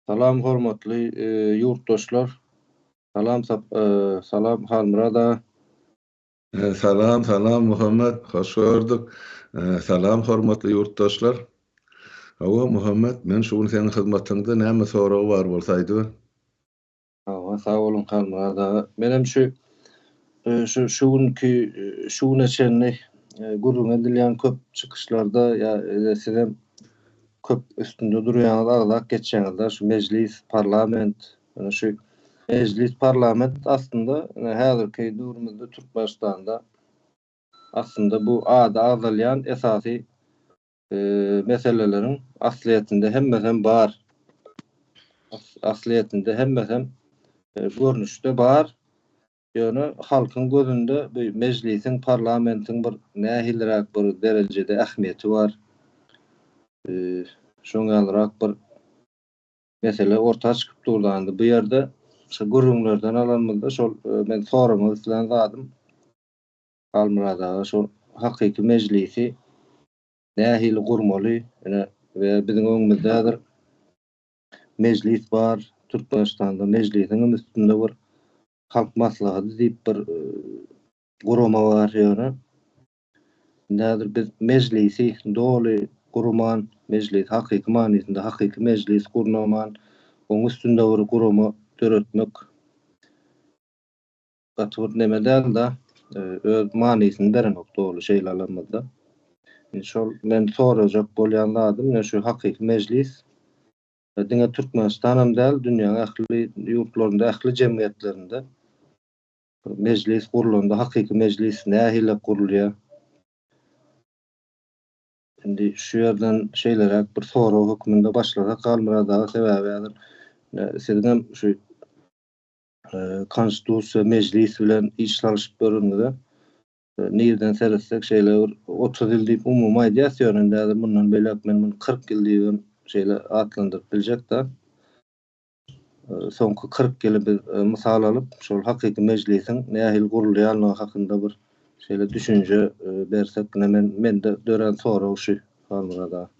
Salam hormatly yurtdaşlar. Salam Halmurada. Salam, salam Muhammed, hoş gördük. Salam hormatly yurtdaşlar. Awa Muhammed, men şuň seň hyzmatyňda näme soragy bar bolsaýdy? Sağ olun Halmurada. Menem şu günkü şu neçenli gurrun edilýän köp çykyşlarda ya sizem köp üstünde durýanlar geçýänler şu meclis, parlament, şu meclis, parlament aslında häzirki durumda Türkmenistanda aslında bu agdalýan esasy meselelerin asliyetinde hemmesem bar. Asliyetinde hemmesem görnüşde bar. Ýöne halkyň gözünde bu meclisin, parlamentiň bir nähilrak bir derejede ähmiýeti bar. Şoňalyrak bir mesele ortağa çykyp durlandy. Bu ýerde şu gurrunlardan alanmylda şol men soramy bilen gadym. Almurada şol hakyky meclisi nähili gurmaly we biziň öňümizde häzir meclis bar. Türkmenistanda meclisiň üstünde bir halk maslahaty diýip bir gurama bar ýöne. Näzir biz meclisi doly gurman, meclis hakyky manysynda hakyky meclis gurnaman, oň üstünde bir gurama töretmek gatyr neme däl-de öz manysyny beremek doly şeýlelermizde. Şol men sorajak bolýan zadym şu hakyky meclis diňe Türkmenistan däl dünýäň ähli ýurtlarynda, ähli jemgyýetlerinde meclis gurulanda hakyky meclis nähili gurulýar. Indi şu ýerden şeýlerek bir soraw hökmünde başlasak Almurada sebäbi sizem şu konstitusiýa meclis bilen iş çalışyp görünmedi. Nirden seresek şeýle 30 ýyl diýip umumy aýdýas ýönünde bundan belek men 40 ýyl diýen şeýle atlandyryp biljek-de. Soňky 40 ýyly biz mysal alyp şol hakyky meclisiň nähili gurulýanlygy hakynda bir şeýle düşünje bersek mende dören soraw şu Almurada.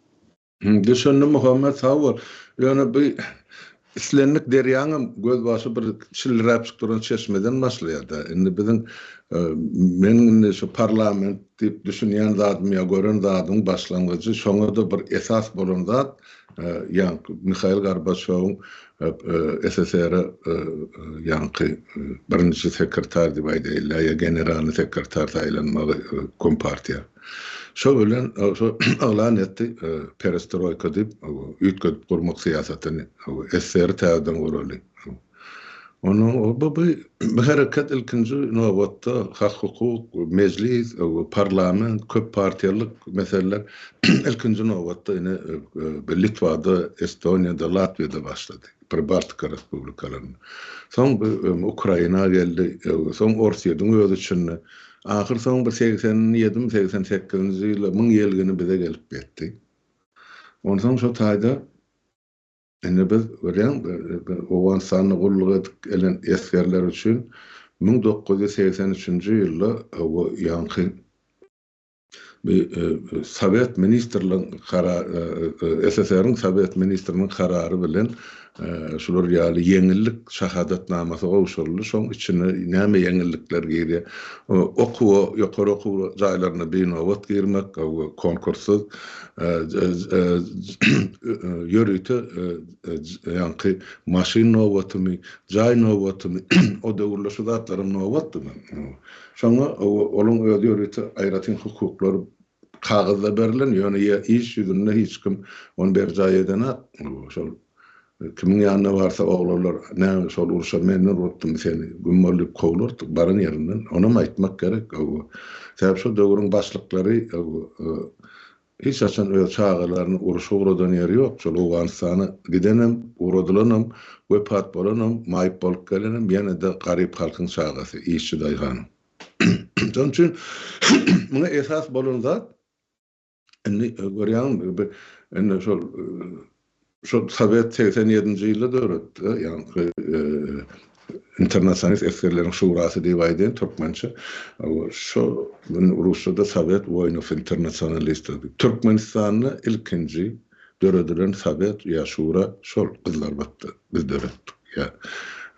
Düşündim Muhammed, sağ ol. Ýöne bu islenlik derýaňym göz başy bir çilräp duran çeşmeden başlaýar. Indi biziň men şu parlament diýip düşünýän zadym ýa gören zadyň başlangyjy şoňa da bir esas bolan zat Mikhail Gorbaçow SSR ýanky birinji sekreter diýip aýdylýar ýa general sekreter taýlanmagy kompartiýa. Şo bilen alan etdi perestroika diýip üýtgedip gurmak siýasatyny SSR täzeden guraly. Onu bu hareket ilkinci nowatda hak hukuk, meclis, parlament, köp partiýalyk meseleler ilkinci nowatda ine Litvada, Estoniýada, Latviýada başlady. Baltika respublikalaryny. Soň Ukraina geldi, soň Orsiýadyň özü üçin ahir soň 87-88-nji ýyla 1000 ýylgyny bize gelip betdi. Ondan şu taýda indi biz görýän owan sany gullyk elen eskerler üçin 1983-nji ýylda ýanky Sovet ministrligiň karary SSR'ň Sovet ministrligiň karary bilen şular ýaly ýeňillik şahadatnamasy gowşuruldy. Şoň içine näme ýeňillikler girýär? Ýokary okuw jaýlaryna beýnawat girmek, konkursy ýörüýte ýanky maşyn nowatymy, jaý nowatymy, o döwürle şu zatlaryň nowatdymy. Şoňa olaň öz ýörüýte aýratyn hukuklary kagazda berilen, ýöne iş ýüzünde hiç kim onu berjaý edene şol kimin ýanyna barsa oglarlar näme şol uruşa meni rutdum seni gümmerlik kowlardyk baryn ýerinden ona aýtmak gerek. Sebäp şu döwrüň başlyklary hiç açan öz çağalaryny uruşa uğradan ýeri ýok. Şol Owganystany gidenem, uğradylanam, wepat bolanam, maýyp bolup gelenem, ýene de garyp halkyň çağasy, işçi daýgany. Şoň üçin muňa esas bolan zat görýän şol Sovet 87-nji ýylda döretdi, ýani internasionalist eskerleriň şurasy diýip aýdýan türkmençe. Şo Russiýada Sovet Voynov internasionalist. Türkmenistanyň ilkinji döredilen sabet ya şura şol kızlar battı biz döretdik ya.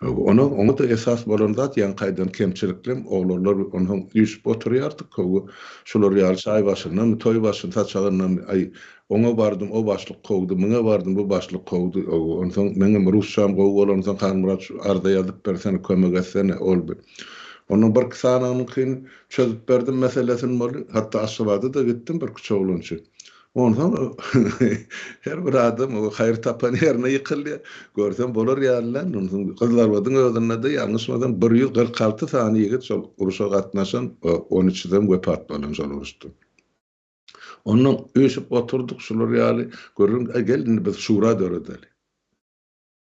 Onu da esas bolandat yan kaydan kemçiliklim oğlanlar onun düşüp oturuyordu kogu şular ýaly çay başyndan toy başyn taçagyndan ay ona bardım o başlyk kowdy mene bardım bu başlyk kowdy ondan meňem ruhşam gowy bolandan Kanmurat arda ýazyp bersene kömek etsene olby. Onun bir kısanyny kyn çözüp berdim meselesini bolu hatta aşabada da gittim bir küçük oğlançy. Ondan her bir adam o hayır tapan yerine yıkılıyor. Görsem bolar ýalylan. Ondan kızlar badyň özüne de ýalňyşmadan 146 sany ýigit şol uruşa gatnaşan 13-den wepat bolan şol uruşdy. Ondan öýşüp oturduk şular ýaly görüm gelin biz şura döredeli.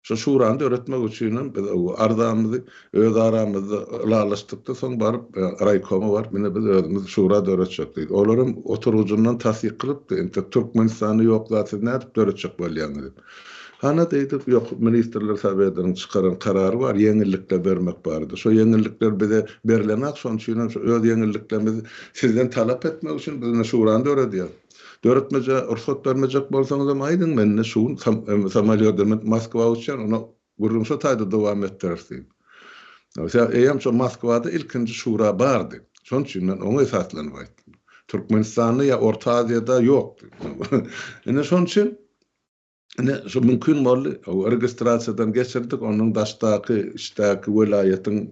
Şu şuranda öğretmek üçin biz ardamyzy öz aramyzda lalaşdykda soň baryp raýkomy bar. Mine biz özümiz şurada öğretjekdik. Olaryň oturujundan tasdiq kılıp ente Türkmenistany ýoklatdy nädip öğretjek bolýan. Hana diýdik ýok ministrler sabediniň çykaran karary bar, ýeňillikler bermek bardy. Şo ýeňillikler bize berilenak şoň üçin öz ýeňilliklerimizi sizden talap etmek üçin biz şuranda öğretýär. Döretmece, ruhsat vermeyecek bolsaňyz hem aýdyň menne şu samolyotdan Moskwa uçan onu gurrumşa taýda dowam etdirýär. Mesela eýem şu Moskwada ilkinji şura bardy. Şoň üçin men onu esaslanyp aýtdym. Türkmenistany ýa Orta Aziýada ýokdy. Ene şoň üçin şu mümkün boldy. O registrasiýadan geçirdik onuň daşdaky işdäki welaýatyň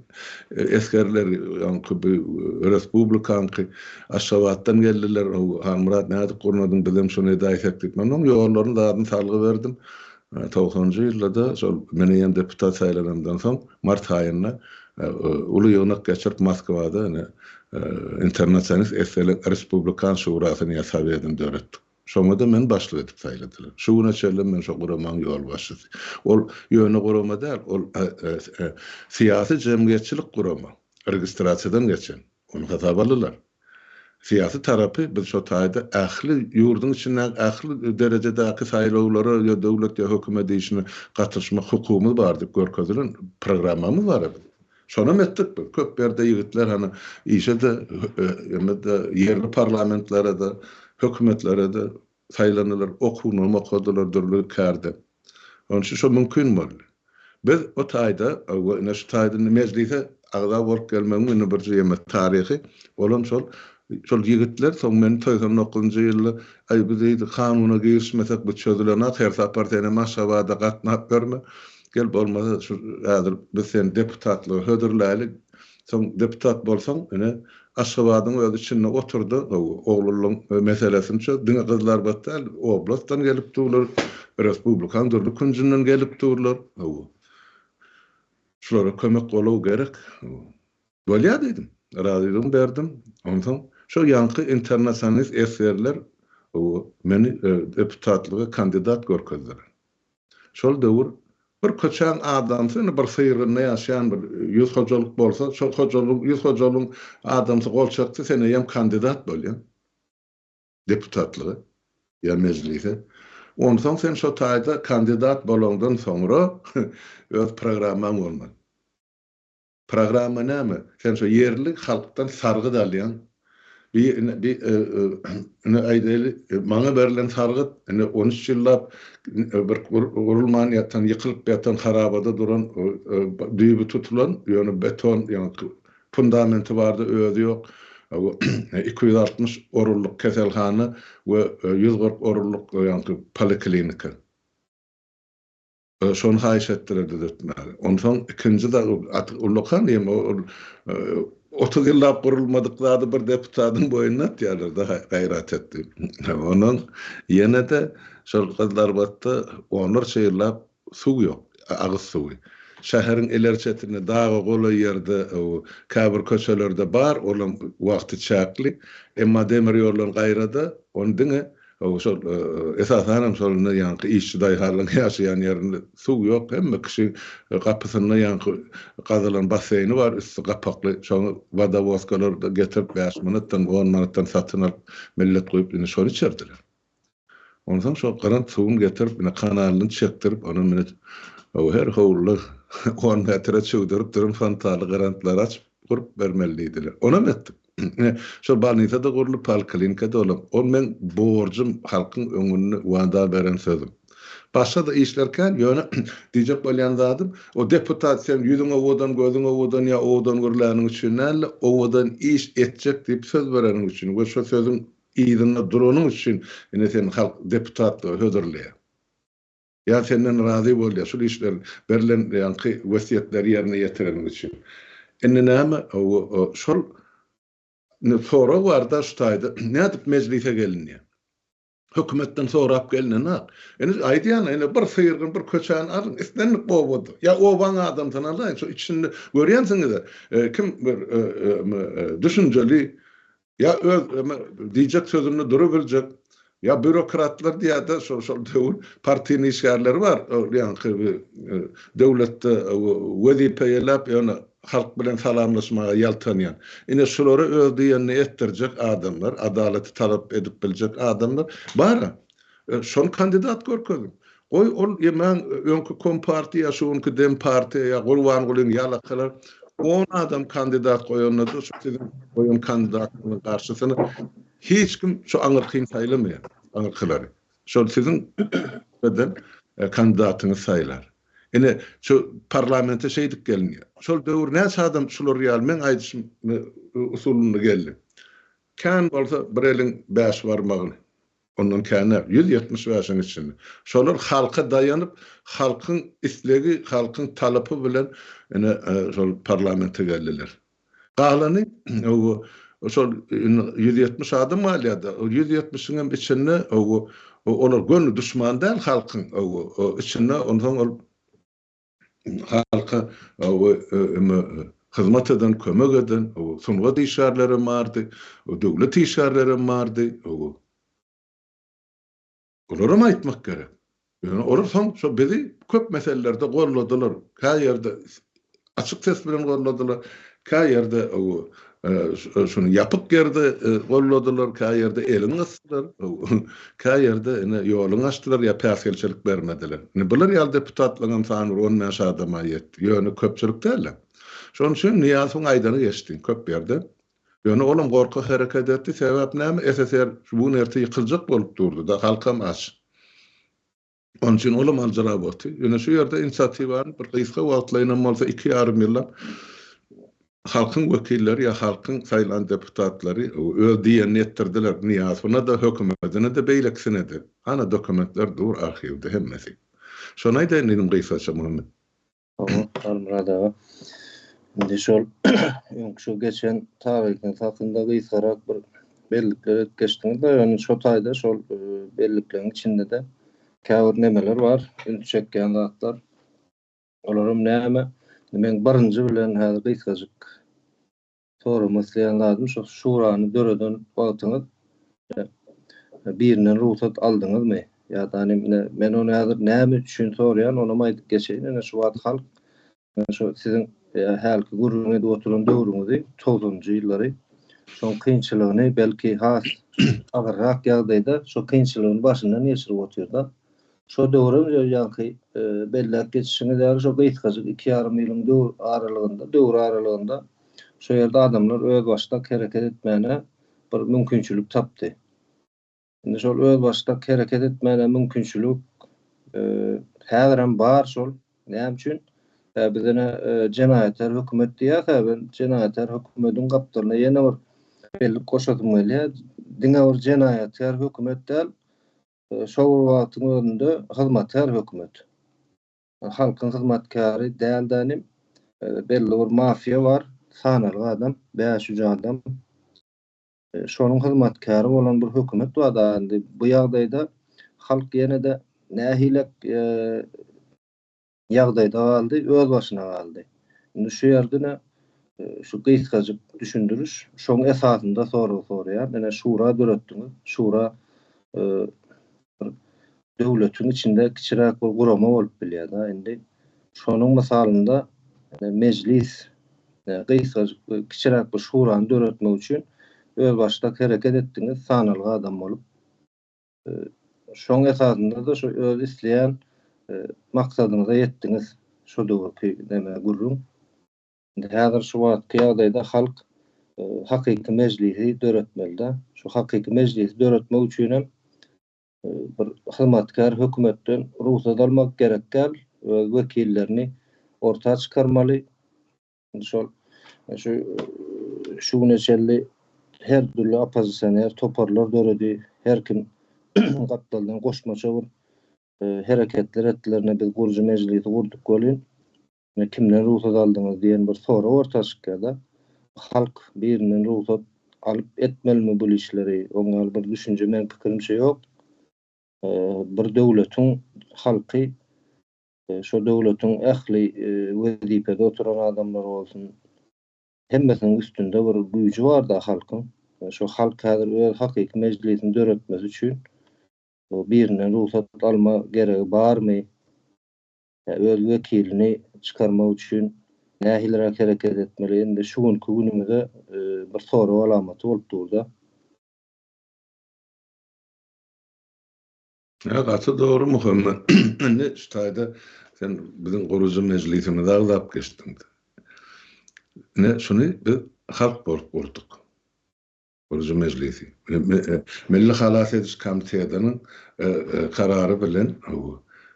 eskerleri ýa-ni respublikanky Aşgabatdan geldiler. O Kanmurat näde gurnadyň bilen şonu daýsakdyk. Men onuň ýollaryny dadyny salgy berdim. 90-njy ýylda şol meni ýa deputat saýlanandan soň mart aýyna uly ýognak geçirip Moskwada internasionalist eskerler respublikan şurasyny ýasap edin döretdik. Şoňa da men başlyk edip saýladylar. Şuňa çellem men şo guramaň ýol başlady. Ol ýöne gurama däl, ol siýasy jemgyýetçilik gurama. Registrasiýadan geçen. Onu hatabalylar. Siýasy tarapy biz şo taýda ähli ýurduň içinden ähli derejedäki saýlawlara ýa döwlet ýa hökümet işine gatnaşmak hukumy bar diýip görkezdilen programmamy bar. Şonu etdik. Köp ýerde ýigitler hany işede ýerli parlamentlere de hökümetlere de saýlanýarlar, okuwlar, dürli kärde. Onun üçin şo mümkin boldy. Biz o taýda, o şu taýda mezlise agda bolup gelmegiň bir ýeme taryhy bolan şol ýigitler soň men 99-njy ýylda ay bizi kanuny girişmesek bu çözülenä her partiýany maşabada gatnap berme. Gel bolmasa şu häzir biz sen deputatlygy hödürlälik soň deputat bolsaň ene Aşgabatyň öz içinde oturdu, oğlulyň meselesini çözdü. Diňe kızlar batdal, oblastdan gelip durlar, respublikan dürli kunjundan gelip durlar. Şolara kömek boluw gerek. Bolýa dedim. Radyom berdim. Ondan şo ýanky internasionalist eskerler meni deputatlyga kandidat görkezdiler. Şol döwür bir köçän adamsyň bir syýryny ýaşaýan bir ýüz hojalyk bolsa, şol hojalyk ýüz hojalyk adamsy golçakdy sene ýem kandidat bolýan. Deputatlygy ýa mezlise. Ondan sen şo taýda kandidat bolandan soňra öz programmaň bolmaly. Programma näme? Sen şo ýerli halkdan sargy dalýan. Ne aýdaly maňa berilen sargyt 13 ýyllap bir gurulman ýatan ýykylyp ýatan harabada duran düýbi tutulan ýöne beton ýa-ni fundamenti bardy özü ýok. 260 oruluk keselhana we 140 oruluk ýa-ni poliklinika. Şonu haýyş etdirdi detmäli. Ondan ikinji de ulukan ýa 30 ýyllap gurulmadyklary bir deputatyň boýuna ýalarda gaýrat etdi. Onun ýene de şol kızlar batda onlar şeýlap suw ýok, agyz suwy. Şäheriň elerçetine dagy goly ýerde käbir köçelerde bar, olam wagty çäkli, emma demir ýollar gaýrada, ondyň şol esasen şolny ýanky işçi daýharlyk ýaşaýan ýerinde suw ýok, hemme kişi gapysyna ýanky gazalan baseyni bar, üstü gapakly, şonu vodovozkalar getirip 5 minutdan 10 minutdan satyn alyp millet goýup ine şonu içerdiler. Ondan şo garan suwuny getirip ine kanalyny çekdirip onu minut her howly 10 metre çöwdürip durum fantaly garantlar açyp gurup bermelidiler. Ona etdik. Şol balnita da gurulup palklinika da olam. Ol men borjum halkın öňünde wada beren sözüm. Başka da işlerken yöne diyecek bolýandadım. O deputat sen yüzüňe owadan gözüňe owadan ya owadan görläniň üçin näle owadan iş etjek diýip söz bereniň üçin we şu sözüň ýygyna duranyň üçin ine sen halk deputat hödürleýär. Ya senden razı bolýar şu işler berilen ýa-ni wesiýetleri ýerine ýetireniň üçin. Indi näme o şol sonra warda şutaýdy. Nädip meclise gelinýär. Hökümetten sorap gelinen eni aýdýan eni bir syrgyn bir köçän alyn islenip boldy. Ya o waň adam tanalar şu içinde görýänsiňiz kim bir düşünjeli ya öz diýjek sözüni durup biljek ya bürokratlar diýär-de şol döwür partini işgärleri bar. Ýani döwletde wezipe ýelap ýani halk bilen salamlaşmaga ýaltanýan. Ine şolary öz diýenini etdirjek adamlar, adaleti talap edip biljek adamlar bar. Şol kandidat görkezim. Oy ol ýemen öňkü kompartiýa, şoňky dem partiýa, gurban gulyň ýalakalar 10 adam kandidat goýanlar da şu sizin goýan kandidatynyň garşysyna hiç kim şu aňyrkyn saýlamaýar. Aňyrkylary. Şol sizin beden kandidatyny saýlar. Ene şu parlamente şeydik gelinýär. Şol döwür näçe adam şular ýaly men aýdyşym usulyny geldi. Kan bolsa bir eliň 5 barmagyny. Ondan känä 170 ýaşyň içinde. Şolar halka daýanyp, halkyň islegi, halkyň talapy bilen ene şol parlamente geldiler. Galany o şol 170 adam malýada. O 170'iň içinde olar gönlü düşman däl halkyň o içinde ondan halka hizmet eden, kömek eden, sungat işarları vardı, devlet işarları vardı. Onlara mı aitmak gerek? Yani orası şu bizi köp meselelerde gorladılar. Ka yerde açık ses bilen gorladılar. Ka yerde şunu yapıp yerde gorladılar. Ka yerde elini ısıtılar. Ka yerde yolunu açtılar ya persiyelçilik vermediler. Bunlar ya deputatlanan sanır 10 yaş adama yetti. Yani köpçülük değil. Şunun için Niyaz'ın aydanı geçti köp yerde. Yani oğlum korku hareket etti. Sebep näme? SSR bu nerte yıkılacak bolup durdu da halkam aç. Onun için oğlum alcıra boldy. Yani şu yerde inisiatiwany bir gysga wagtlaýan bolsa 2,5 ýyllap halkyň wekilleri ya halkyň saýlan deputatlary öz diýenini etdirdiler. Niýasyna da hökümetine de beýleksine de. Ana dokumentler dur arhivde hemmesi. Şonaý da indi gysgaça Muhammed. Almurada. Indi şol şu geçen tarihin hakynda gysgarak bir bellikler etkeşdiňiz de, ýani şo taýda şol bellikleriň içinde de käwir nemeler bar, ünçekýän zatlar. Olaram näme? Men birinji bilen häzir gysgaçyk soramasyan lazım. Şu şurany döreden wagtyňyz birinen ruhsat aldyňyzmy? Ya da men onu häzir näme üçin soraýan, onu aýdyp geçeýin. Şu wagt halk şu sizin halky gurruna oturan döwrüňizi 90-njy ýyllary şol kynçylygyny belki has agyrak ýagdaýda şu kynçylygyň başyndan geçirip oturýar. Şo döwrüm ýa-ni bellek geçişini däl şo gysgaçyk 2,5 ýylyň döwür aralygynda şo ýerde adamlar öz başda hereket etmäne bir mümkinçilik tapdy. Indi şol öz başda hereket etmäne mümkinçilik häzirem bar şol. Näme üçin? Bizene jenaýetler hökümet diýär, ben jenaýetler hökümetiň gapdaryna ýene bir belli goşadym gelýär. Diňe bir jenaýetler hökümet däl, şo wagtyň özünde hyzmatçy hökümet. Halkyň hyzmatkary däl-dänim belli bir mafiýa bar, sanaly adam, 500 adam. Şonuň hyzmatkary bolan bir hökümet bar da, bu ýagdaýda halk ýene de nähilek ýagdaýda galdy, öz başyna galdy. Indi şu ýerde şu gysgaçyk düşündürüş, şoň esasynda soraýar. Ene şura döretdiňiz. Şura döwletiň içinde kiçiräk bir gurama bolup bilýär da. Indi şonuň misalynda meclis gysgaçyk kiçiräk bir şurany döretmek üçin öz başda hereket etdiňiz sanaly adam bolup şoň esasynda da şu öz isleýän maksadyňyza ýetdiňiz. Şo döwürki näme gurrun. Indi häzir şu wagt ýagdaýda halk hakyky mejlisi döretmeli. Şu hakyky mejlisi döretmek üçin hem bir hyzmatkar hökümetden ruhsat almak gerek gel we wekillerini ortağa çykarmaly. Şu neçeli her türlü opozisyoner toparlar döredi. Her kim gapdaldan goşmaça bir hereketler etdilerine biz gurju mejlisi gurduk bolýan. Kimden ruhsat aldyňyz diýen bir soru ortağa çykýarda. Halk birinden ruhsat alyp etmelimi bu işleri? Oňa bir düşünje men pikirimçe ýok. Bir döwletiň halky şu döwletiň ähli wezipede oturan adamlar bolsun. Hemmesinin üstünde bir güýji bar da halkyň. Şu halk häzir öz hakyky mejlisini döretmesi üçin birinden ruhsat alma geregi barmy? Öz wekilini çykarmak üçin nähilere hereket etmeli? Endi şu günkü günümizde bir soru alamaty bolup durda. Ja, gatı doğru Muhammed. Ne ştaýda sen bizim guruju mejlisini dagdap geçdiň. Ne şunu bir halk bolup gurduk. Guruju mejlisi. Milli halat ediş komitetining karary bilen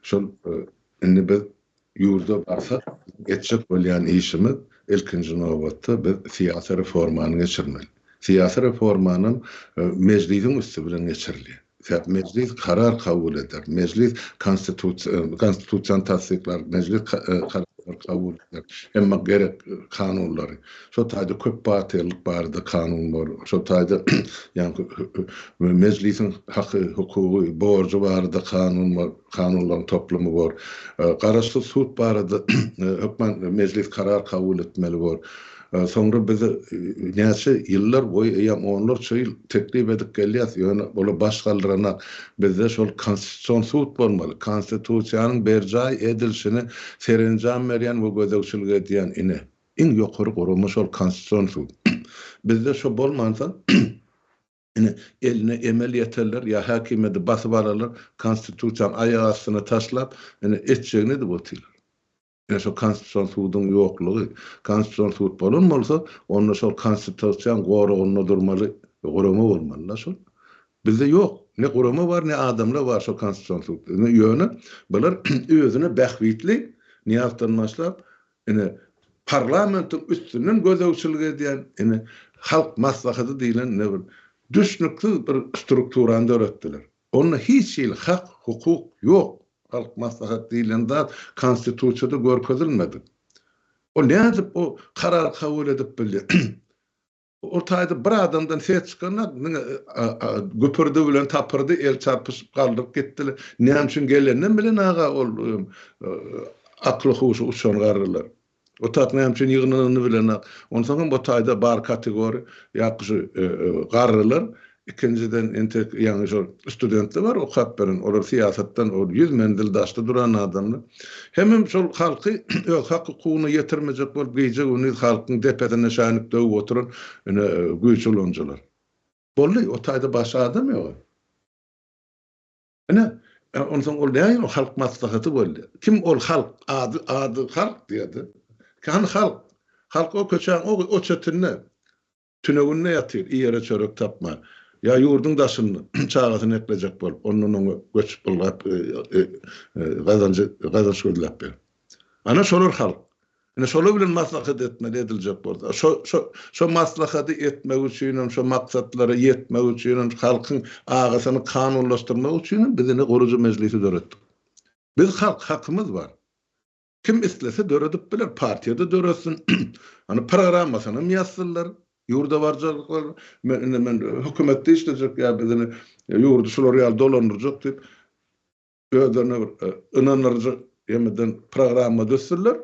şol indi biz ýurda barsak geçip bolýan işimiz ilkinji nowatda biz siýasy reformany geçirmeli. Siýasy reformanyň mejlisiň üstü bilen geçirilýär. Meclis karar kabul eder. Meclis konstitusiyon tasdikler, meclis karar kabul eder. Emma gerek kanunları. Şu taýda köp batyrlyk barda kanun bar. Şu taýda ýani meclisin haky, hukuky, borcu barda kanun bar, kanunlaryň toplumy bar. Garaşly sud barada hökmen meclis karar kabul etmeli bar. Sonra bize näçe ýyllar boýy ýa onlarça ýyl teklip edip gelýär. Ýöne bola başgalarına bizde şol konstitusiýon sud bolmaly. Konstitusiýanyň berjaý edilişini serenjam berýän we gözegçilik edýän ine. Iň ýokary gurulma şol konstitusiýon sud. Bizde şo bolmasa ine eline emel ýeterler ýa hakimeti basyp alalar, konstitusiýany aýagy astyna taşlap ine etjegini de botylar. Şu konstitusiyon suudun ýoklugy, konstitusiyon suud bolanmalsa, onda şol konstitusiyon gorugyna durmaly, gorama bolmaly şol. Bizde ýok. Ne gorama bar, ne adamlar bar şol konstitusiyon suud. Ýöne bular özüne bähwitli niýatdan başlap, ine parlamentin üstünden gözegçilik edýän, ine halk maslahaty diýilen ne bir düşnükli bir strukturan döretdiler. Onda hiç ýyl hak, hukuk ýok. Halk maslahat diýilen zat konstitusiýada görkezilmedi. O nädip o karar kabul edip bilýär. Ortaýda bir adamdan ses çykana göpürdi bilen tapyrdy, el çarpyşyp galdyryp gitdiler. Näme üçin gelenden bilen aga ol akly huşy uçan garrylar. O tat näme üçin ýygnanyny bilen ondan soň bu taýda bar kategori ýa-da garrylar. İkinciden entek ýa-ni şol studentler var, okap beren, olar siýasatdan ol 100 mendil daşda duran adamlar. Hemem şol halky öz hak hukugyny ýetirmejek bolup geýjek ony halkyň depetine şanyp döwüp oturan güýçlonjalar. Bolly o taýda başga adam ýok. Ondan soň ol näme halk maslahaty boldy. Kim ol halk? Ady halk diýdi. Kan halk? Halk o köçäň o çetinne tünegünne ýatyr, ýere çörek tapma. Ya yurdun daşını çağatını ekleyecek bol. Onun göçüp bulup gazanç ödülüp ber. Ana şolur halk. Ana şolu bilen maslahat etmeli edilecek bolsa. Şo maslahaty etmek üçin, şo maksatlara yetmek üçin, halkyň agasyny kanunlaşdyrmak üçin bizini guruju mejlisi döretdik. Biz halk hakymyz bar. Kim islese döredip biler, partiýada döretsin. Ana programasyny ýazsynlar. Yurda barjaklar, men hökümetde işlejek ya bizini yurdu şular ýal dolandyrjak diýip özlerine ynanyrjak ýemeden programma düsürler.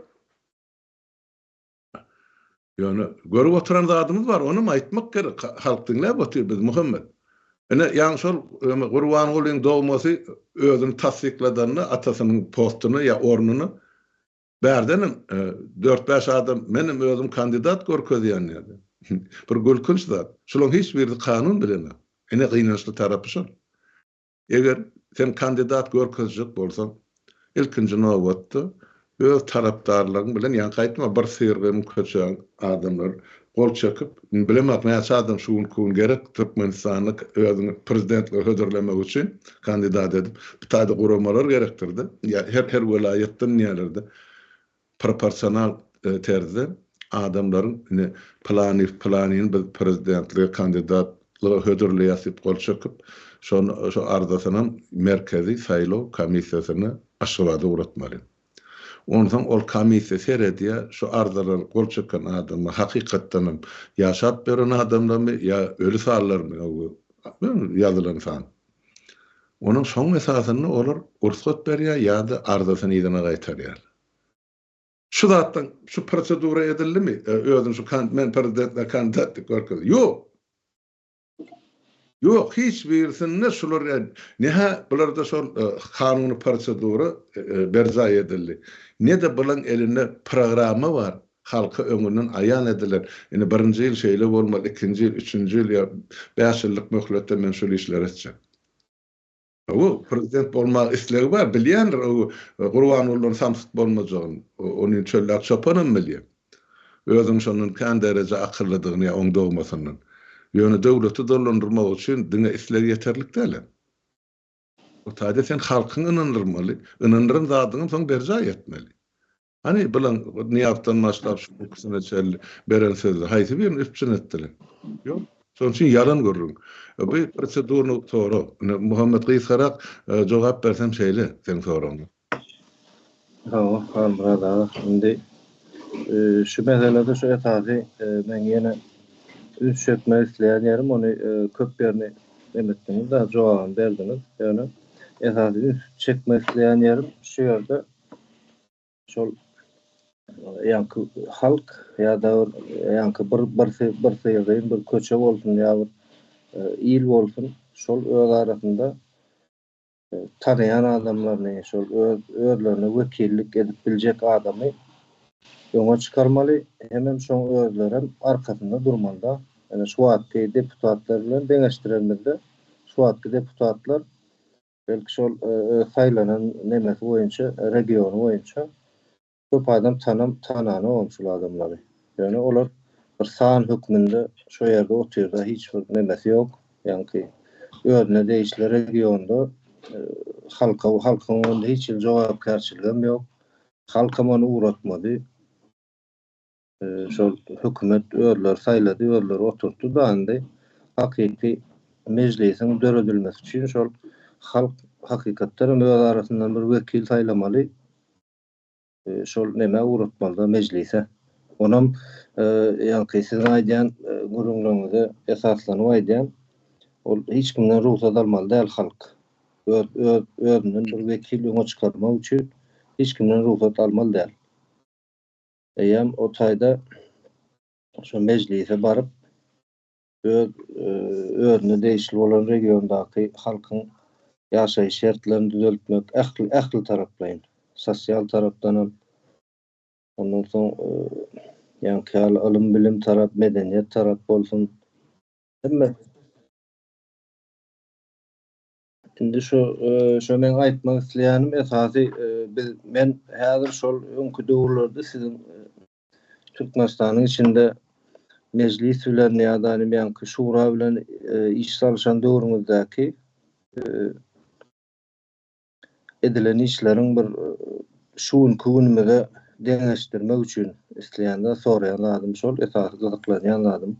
Ýöne görüp oturan adamymyz bar, onu aýtmak gerek. Halk diňläp otyr biz Muhammed. Ýa-ni şol Gurban Gulyň dogmasy özüni tasdikladyny, atasynyň postuny ýa ornuny berdenim 4-5 adam menim özüm kandidat görkezýän ýa-da. Bir gülkünç zat. Şolun hiç bir kanun bilen. Ene gynançly tarapy şol. Eger sen kandidat görkezjek bolsaň, ilkinji nowatda öz tarapdarlaryň bilen ýa-ni gaýtma bir syrgyny köçäň adamlar gol çekip bilemek näçe adam şuun kuun gerek Türkmenistan'ı özüni prezidentliğe hödürlemek üçin kandidat edip bir taýda guramalar gerektirdi. Ya her vilayetden ýerlerde proporsional terzde adamların planyň bir prezidentliğe kandidatlygy hödürleýäsip gol çekip şu ardasynyň merkezi saýlaw komissiýasyny aşgabada uğratmaly. Ondan ol komissiýa serediýä şu ardalar gol çeken adamy hakykatdan ýaşap beren adamlarmy ýa ölü sallarmy ýazylan fan. Onun soň esasyny olar ursat berýär ýa-da ardasyny ýyna gaýtarýar. Şu zatdan şu prosedura edildimi? Özüm şu men prezidentliğe kandidatlyk görkezdim. Yok, hiç birisinde şular neha bularda şol kanuny prosedura berza edildi. Ne de bulan elinde programı var. Halka öňünden aýan ediler. Ine 1-nji ýyl şeýle bolmaly, 2-nji ýyl, 3-nji ýyl ýa 5 ýyllyk möhletde men şol işler etjek. O prezident bolmak islegi var. Bilýändir o Gurbanullaň samsyk bolmajagyny. Onu çöllek çapanam bilýär. Özüň şonun kan derece akyllydygyny ýa oňdagmasynyň. Ýöne döwleti dolandyrmak üçin diňe isler ýeterlik däl. O taýda sen halkyny ynandyrmaly, ynandyryn zadyny soň berja etmeli. Hani bilen niýapdan başlap şu kysana çelli beren sözü haýsy birini üpçün etdiler. Ýok, şoň üçin ýalan görürüm. Bu proseduryny toğra. Muhammed Gysgarak jogap bersem şeýle sen soraňy. Hamrada. Indi şu meselede şu etazy men ýene üç çökmek isleyen yerim, onu köp yerini emettiniz, daha cevabını verdiniz. Yani esasında üç çekmek isleyen yerim şu yerde şol yankı halk ya da yankı bir sıyırayın, bir köçe olsun ya bir il olsun, şol öz arasında tanıyan adamlarını, şol özlerine vekillik edip bilecek adamı yoňa çykarmaly, hemem şoň özlerim arkasında durmaly. Yani şu wagtky deputatlar bilen deňeşdirilmeli. Şu wagtky deputatlar belki şol saýlanan nemesi boýunça, regiony boýunça köp adam tanany olmuşul adamlary. Yani olar bir san hükmünde şu ýerde oturýar, hiç bir nemesi ýok. Yani özüne değişli regionda halkyň onda hiç jogapkärçiligim ýok. Halkam onu uğratmady. Şol hökümet özler saýlady, özler oturtdy da indi hakyky meclisiň döredilmesi üçin şol halk hakykatdan öz arasyndan bir wekil saýlamaly. Şol neme uğratmaly da meclise. Onam ýa-ni siz aýdýan gurulmaňyzy esaslanyp aýdýan, ol hiç kimden ruhsat almaly däl halk. Özünden bir wekil ýoňa çykarmak üçin hiç kimden ruhsat almaly däl. Eýem o taýda şu meclise baryp özüne değişli bolan regiondaky halkyň ýaşaýyş şertlerini düzeltmek, ähli taraplaýyn, sosial tarapdan, ondan soň ýa-ni alym bilim tarap, medeniýet tarap bolsun. Hemme indi şu men aýtmak isleýänim esasy men häzir şol öňkü döwürlerde sizin Türkmenistanyň içinde meclis bilen ýa-da ýa-ni şura bilen iş salşan döwrüňizdeki edilen işleriň bir şuun küünüme deňeşdirmek üçin isleýände soraýan adam şol esasy gyzyklanýan adam.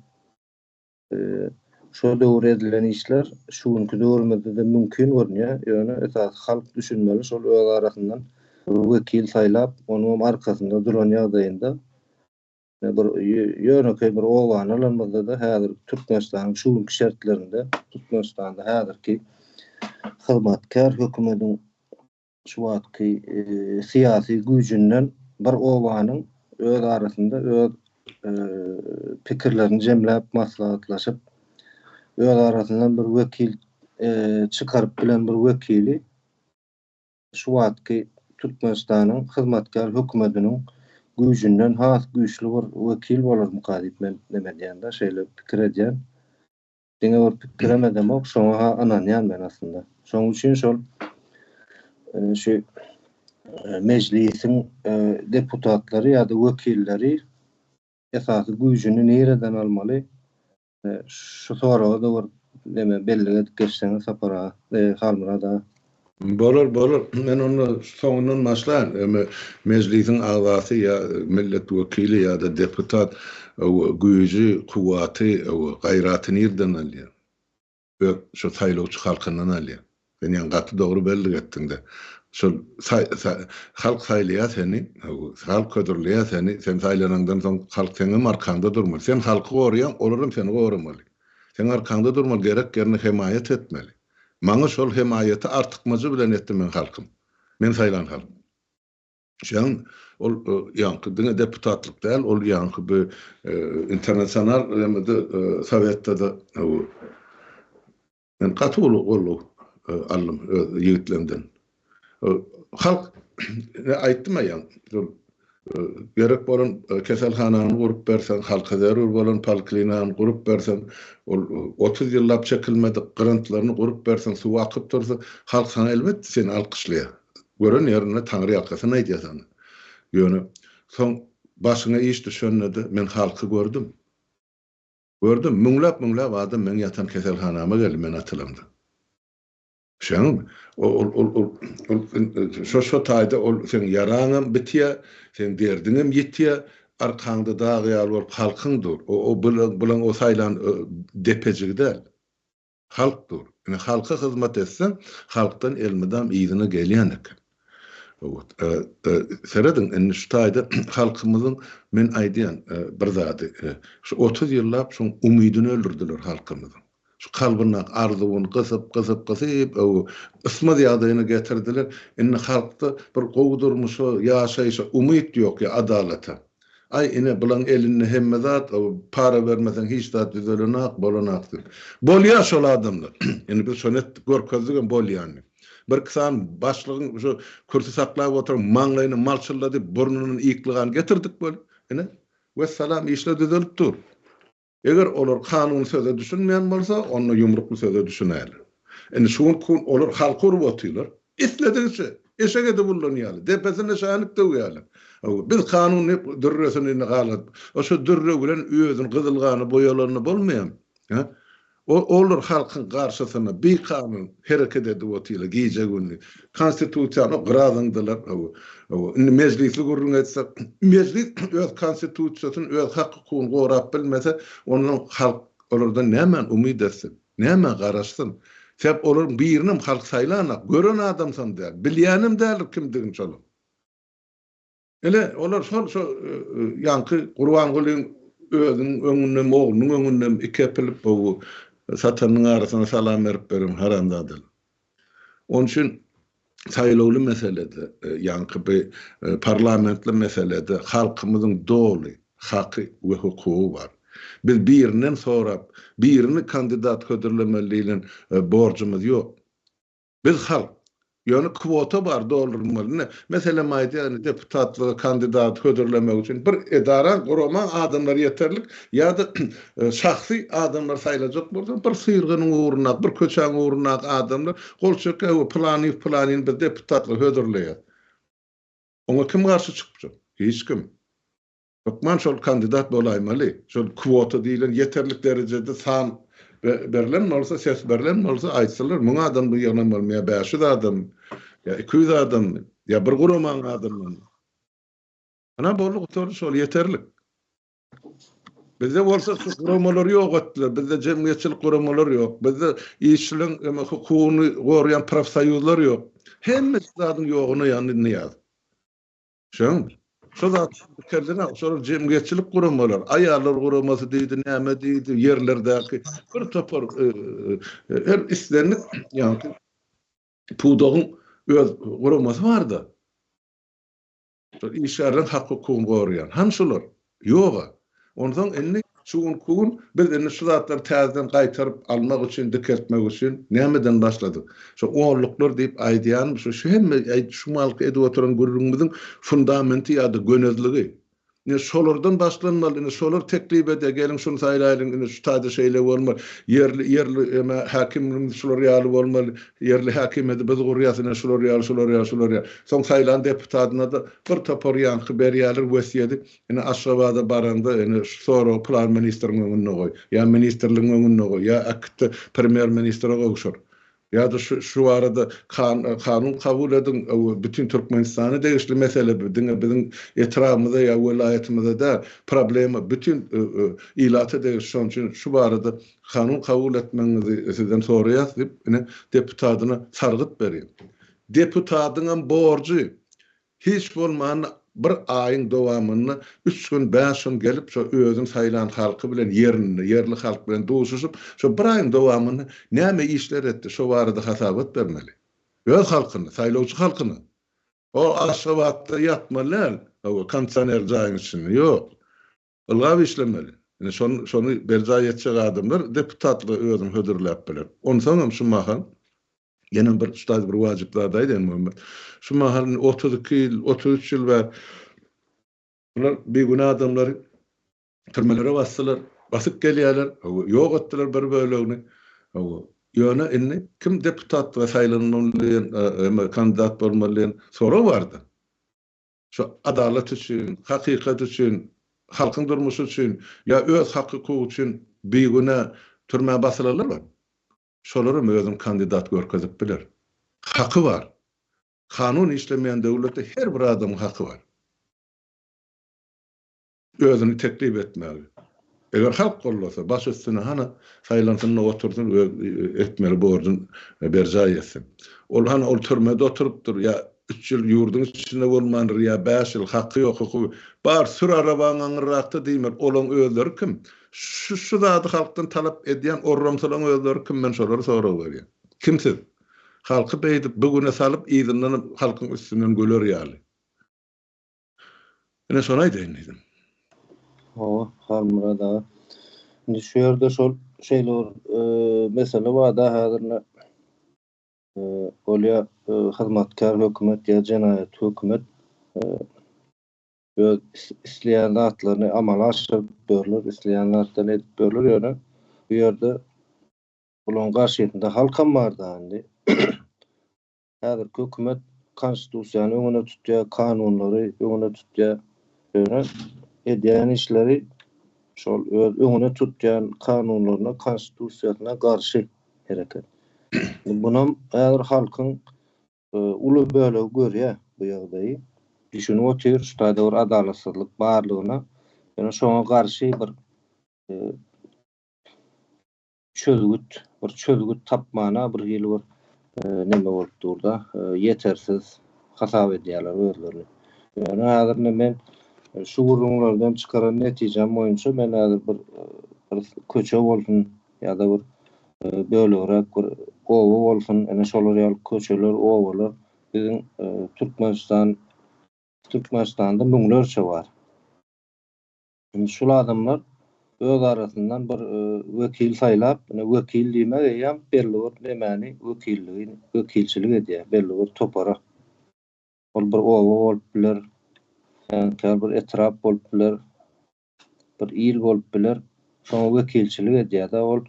Şu döwür edilen işler şuunky döwrümizde de mümkin görünýär. Ýöne esas halk düşünmeli, şol öz arasyndan wekil saýlap, onuň arkasynda duran ýagdaýynda bir ýönekeý bir owan alanmazda da häzir Türkmenistanyň şuunky şertlerinde, Türkmenistanda häzirki hyzmatkar hökümetiň şu wagtky syýasy güýjünden bir owanyň öz arasynda öz pikirlerini jemläp maslahatlaşyp öz arasyndan bir wekil çykaryp bilen bir wekili şu wagtky Türkmenistanyň hyzmatkar hökümetiniň güýjünden has güýçli bir wekil bolar mukadyp men neme diýende şeýle pikir edýän. Diňe bir pikir edemok, şoňa ananýan men aslında. Şoň üçin şol şu meclisiň deputatlary ýa-da wekilleri esasy güýjüni nereden almaly? Şu soraga da deme bellige geçseňiz sapara, halmyrada. Bolar. Men onu soňundan başlaýan. Meclisin agzasy ya millet wekili ya da deputat güýji, kuwaty, gaýraty nerden alýar? Şu saýlawçy halkyndan alýar. Ben ýa gaty dogry belli etdiňde. Şol halk saýlaýar seni, halk ködürleýär seni, sen saýlanandan soň halk seňe arkanda durmaly. Sen halky goraýan, olaram seni goramaly. Sen arkanda durmaly, gereklerini himayet etmeli. Maňa şol himayeti artykmajy bilen etdim men halkym. Men saýlan halk. Şeň ol ýanky diňe deputatlyk däl, ol ýanky bu internasional sowetde da men gaty ol allym ýigitlerden. Halk aýtdyma ýa gerek bolan keselhanany gurup bersen, halka zerur bolan poliklinany gurup bersen, ol 30 ýyllap çekilmedi grantlaryny gurup bersen, suw akyp dursa, halk sana elbetde seni alkışlaýar. Gören ýerine taňry ýalkasyny aýdýar. Ýöne, soň başyňa iş düşenlerde men halky gördüm. Müňläp adam men ýatan keselhanama geldi men atylamda. Şeň şu taýda sen yaraňam bitýär, sen derdiňem ýetýär, arkaňda dagy ýalyp halkyňdyr. O bilen o saýlan depejigdäl. Halkdyr. Ine halka hyzmat etsen, halkdan elmedam ýygyna gelýän eken. Seredin enne şu taýda halkymyzyň men aýdýan bir zady. Şu 30 ýyllap şu umydyny öldürdiler halkymyzyň. Şu kalbyna arzuwuny gysyp ısmaz ýagdaýyna getirdiler. Enne halkda bir gowdurmuşy, ýaşaýşy umyt ýok ya adalata. Ay ine bilen elini hemme zat para vermesen hiç zat düzelenak bolanakdyr. Bolýar şol adamlar. Ene bir şonet görkezdigen bolýany. Bir kısan başlygyň şu kürsü saklap oturup maňlaýyny malçyllady, burnunyň ýyklygany getirdik bol. Ene vesselam işle düzelip dur. Eger olar kanun söze düşünmeýän bolsa, onu yumrukly söze düşünäler. Ene şuň kun olar halk urup otylar. İsledinse, eşege de bulunýarlar. Depesine şanyp döwýärler. Biz kanun dürresini galat. O şu dürre bilen özüň gyzylgany, boýalanyny bolmaýan. Ha? Olur halkın karşısına bir kanun hareket edip otylar gece günü. Konstitusiýany gırazyňdylar. Meclisi gurrun etse, meclis öz konstitusiýasyny, öz hakykyny gorap bilmese, onun halk olardan näme umyd etsin, näme garaşsyn. Sebäp olar birini halk saýlanak, gören adamsan däl, bilýänim däl kimdigin şol. Ele olar şol ýanky Qurban Gulyň özüň öňünden, oğlunyň öňünden ikepilip bu satanyň arasyna salam berip berim harandadyl. Onun üçin saýlawly meselede, ýanky parlamentli meselede halkymyzyň doly, haky we hukuky bar. Biz birinden sorap, birini kandidat ködürlemeliğinin borcumuz yok. Biz halk, yani kvota bar doldurmalı. Mesela maýdy deputatlığı kandidat ködürlemek için bir edara guraman adamlar yeterlik ya da şahsi adamlar sayılacak burada. Bir sıyırgının uğruna, bir köçen uğruna adamlar kol çöke planın bir deputatlığı ködürleýär. Ona kim karşı çıkacak? Hiç kim. Bakman şol kandidat bolaýmaly. Şol kvota diýilen yeterlik derecede san berilen bolsa, ses berilen bolsa aýtsalar, muňa adam bu ýagdan bolmaýar, 500 adam, ya 200 adam, ya bir guraman adam. Ana bolly otur şol yeterlik. Bizde bolsa guramalar ýok etdiler, bizde jemgyýetçilik guramalar ýok, bizde işçiliň hukugyny gorayan profsoýuzlar ýok. Hemmesi zadyň ýoguny ýanyny ýaz. Şoň şu zat kendine sonra cemiyetçilik kurumlar, ayarlar kuruması diýdi, näme diýdi, yerlerdäki bir topar her islenip yani pudogyň öz kuruması bardy. Şu işärden hak hukukyny gorayan. Hanşular ýoga. Ondan enni şuň kun biz enni şu zatlar täzeden gaýtaryp almak üçin, dikertmek üçin nämeden başladyk. Şu oğurluklar diýip aýdýan şu hemme şu malky edip oturan gurrumyzyň fundamenti ýa-da gönezligi. Şolardan başlanmaly. Şolar teklip ede gelin şunu saýlaýyn, şu taýda şeýle bolmaly. Yerli hakimligiň şolar ýaly bolmaly. Yerli hakimeti biz gurýasyna şolar ýaly. Soň saýlan deputatyna da bir topar ýanky berýärler wesiýeti. Aşgabada baranda sonra plan ministriň öňüne goý. Ya ministrligiň öňüne goý. Ya akty premier ministre goýşar. Ya da şu arada kanun kabul edin, bütün Türkmenistan'ı değişli mesele bizim etrafımızda ya vilayetimizde de problemi bütün ilatı değişen için şu arada kanun kabul etmenizi sizden soruyaz deyip deputatına sargıt vereyim. Deputatının borcu hiç olmayan bir ayın dowamyny 3 gün 5 gün gelip şu özün saýlan halky bilen yerli halk bilen duşuşup şu bir ayın dowamyny näme işler etdi şu barada hasabat bermeli. Öz halkyny, saýlawçy halkyny. O aşgabatda ýatmalar, o kansaner jaýyň içinde ýok. Olga işlemeli. Şonu berjaý etjek adamlar deputatly özüň hödürläp biler. Ondan şu mahan ýene bir ustad bir wajyplardaýdy Muhammed. Şu mahalın 32 ýyl, 33 ýyl we bunlar begüne adamlar türmelere bassalar, basyp gelýärler, ýok etdiler bir bölegini. Ýöne inni kim deputat we saýlanmaly kandidat bolmaly soraw bardy. Şu adalet üçin, hakykat üçin, halkyň durmuşy üçin, ýa öz hakyky üçin begüne türme basylarlar. Şolarym özüm kandidat görkezip biler. Haky var. Kanun işlemeyen devlette her bir adamın hakkı var. Özünü teklip etmeli. Eğer halk kollasa, baş üstüne hana saylansınına oturdun etmeli borcun berjaý etsin. Ol hana ol türmede oturupdur, ya 3 ýyl ýurdun içinde bolmandyr, ya 5 ýyl hakkı ýok. Bar sür arabaňyň rakty diýmer, olaň özleri kim? Şu zady halkdan talap edýän orramsalan özleri kim? Men şolary soraw berýär. Kimsiz? Halky beýdip bugüne salyp ýygynyň halkyň üstünden göler ýaly. Ene şonu aýdaýyn. Halmura da. Indi şu ýerde şol şeýler mesele wada hazırna olya hyzmatkar hökümet ýa jenaýat hökümet isleýän zatlaryny amala aşyryp berler, isleýän zatlaryny edip berler ýöne bu ýerde olaň garşytynda halkam bar da indi. Häzir hökümet konstitusiýany öňüne tutýar, kanunlary öňüne tutýar. Ýöne edýän işleri şol öňüne tutýan kanunlaryna, konstitusiýasyna garşy hereket. Bunam häzir halkyň uly bölegi görýär bu ýagdaýy. Düşünüp otyr, şuňda bir adalatsızlyk barlygyna, ýöne şoňa garşy bir çözgüt tapmana bir ýyl bir neme bolup durda, yetersiz hasap edýärler özlerini. Ýöne häzir men şu gurulmalardan çıkaran netijem boýunça men häzir bir köçe bolsun ýa-da bir bölegirek bir owa bolsun, ene şolar ýaly köçeler, owalar bizim Türkmenistanda müňlerçe bar. Şol adamlar öz arasyndan bir wekil saýlap, wekil diýmek ýa belli bir nemeni wekilçilik edýär, belli bir topara. Ol bir owa bolup biler, bir etrap bolup biler, bir il bolup biler, şoňa wekilçilik edýär da ol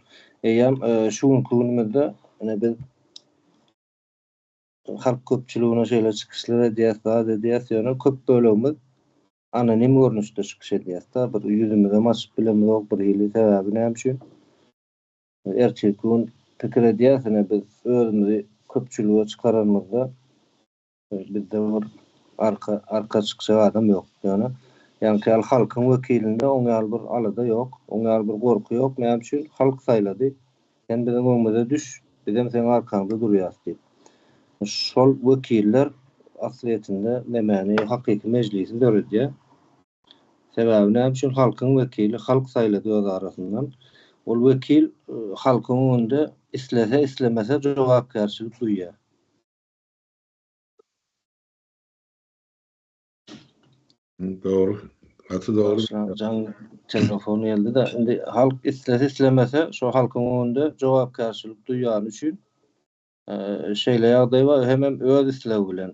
şuň günümizde biz halk köpçüligine şeýle çykyşlar edýär, ýöne köp bölegimiz anonim görnüşde çykyş edýär. Bir ýüzümizde maçyp bilemok bir hili sebäbi näme üçin? Erçek gün pikir edýär, biz özümizi köpçülige çykaranmazda bizde bir arka çykşy adam ýok. Ýani halkyň wekilinde oňal bir alada ýok, oňal bir gorky ýok. Näme üçin? Halk saýlady. Sen biziň öňümizde düş, bizem seň arkaňda durýas diýip. Şol wekiller asliýetinde nemeni hakyky mejlisi döredýär. Sebäbi näme üçin? Halkyň wekili halk saýlady öz arasyndan. Ol wekil halkyň öňünde islese islemese jogapkärçilik duýýar. Doğru. Atı doğru. Can telefonu geldi de indi halk islese islemese şu halkyň öňünde jogapkärçilik duýýan üçin şeýle ýagdaý bar, hemem öz islew bilen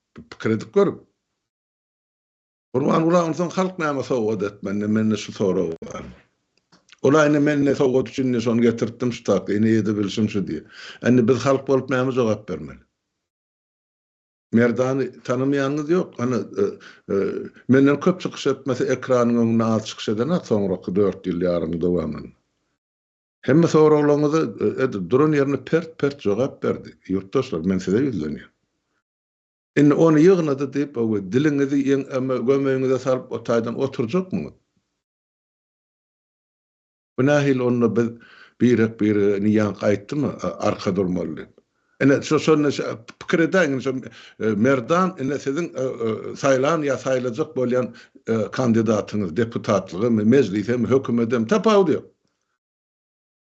Kredi görüp. Kurban ulan halk näme sowgat etmenne menne şu soraw var. Olayny menne sowgat üçin son getirdim ştak, ene ede bilsin şu diye. Enne biz halk bolup näme jogap bermeli. Merdany tanımayanız yok. Hani menden köp çıkış etmesi ekranın önüne az çıkış edene soňraky 4 ýyl ýarym dowamyn. Hemme sorawlaryňyzy durun ýerine pert jogap berdi. Ýurtdaşlar men size ýüzlenýär. Indi onu ýygnady diýip o diliňizi gömeýiňize salyp o taýdan oturjakmy? Bu nähil onu biz bir niýan gaýtdymy arka durmaly. Ene şonu pikir edäň Merdan ene siziň saýlan ýa saýlajak bolýan kandidatyňyz deputatlygy, mejlise, hökümetem tapawdy.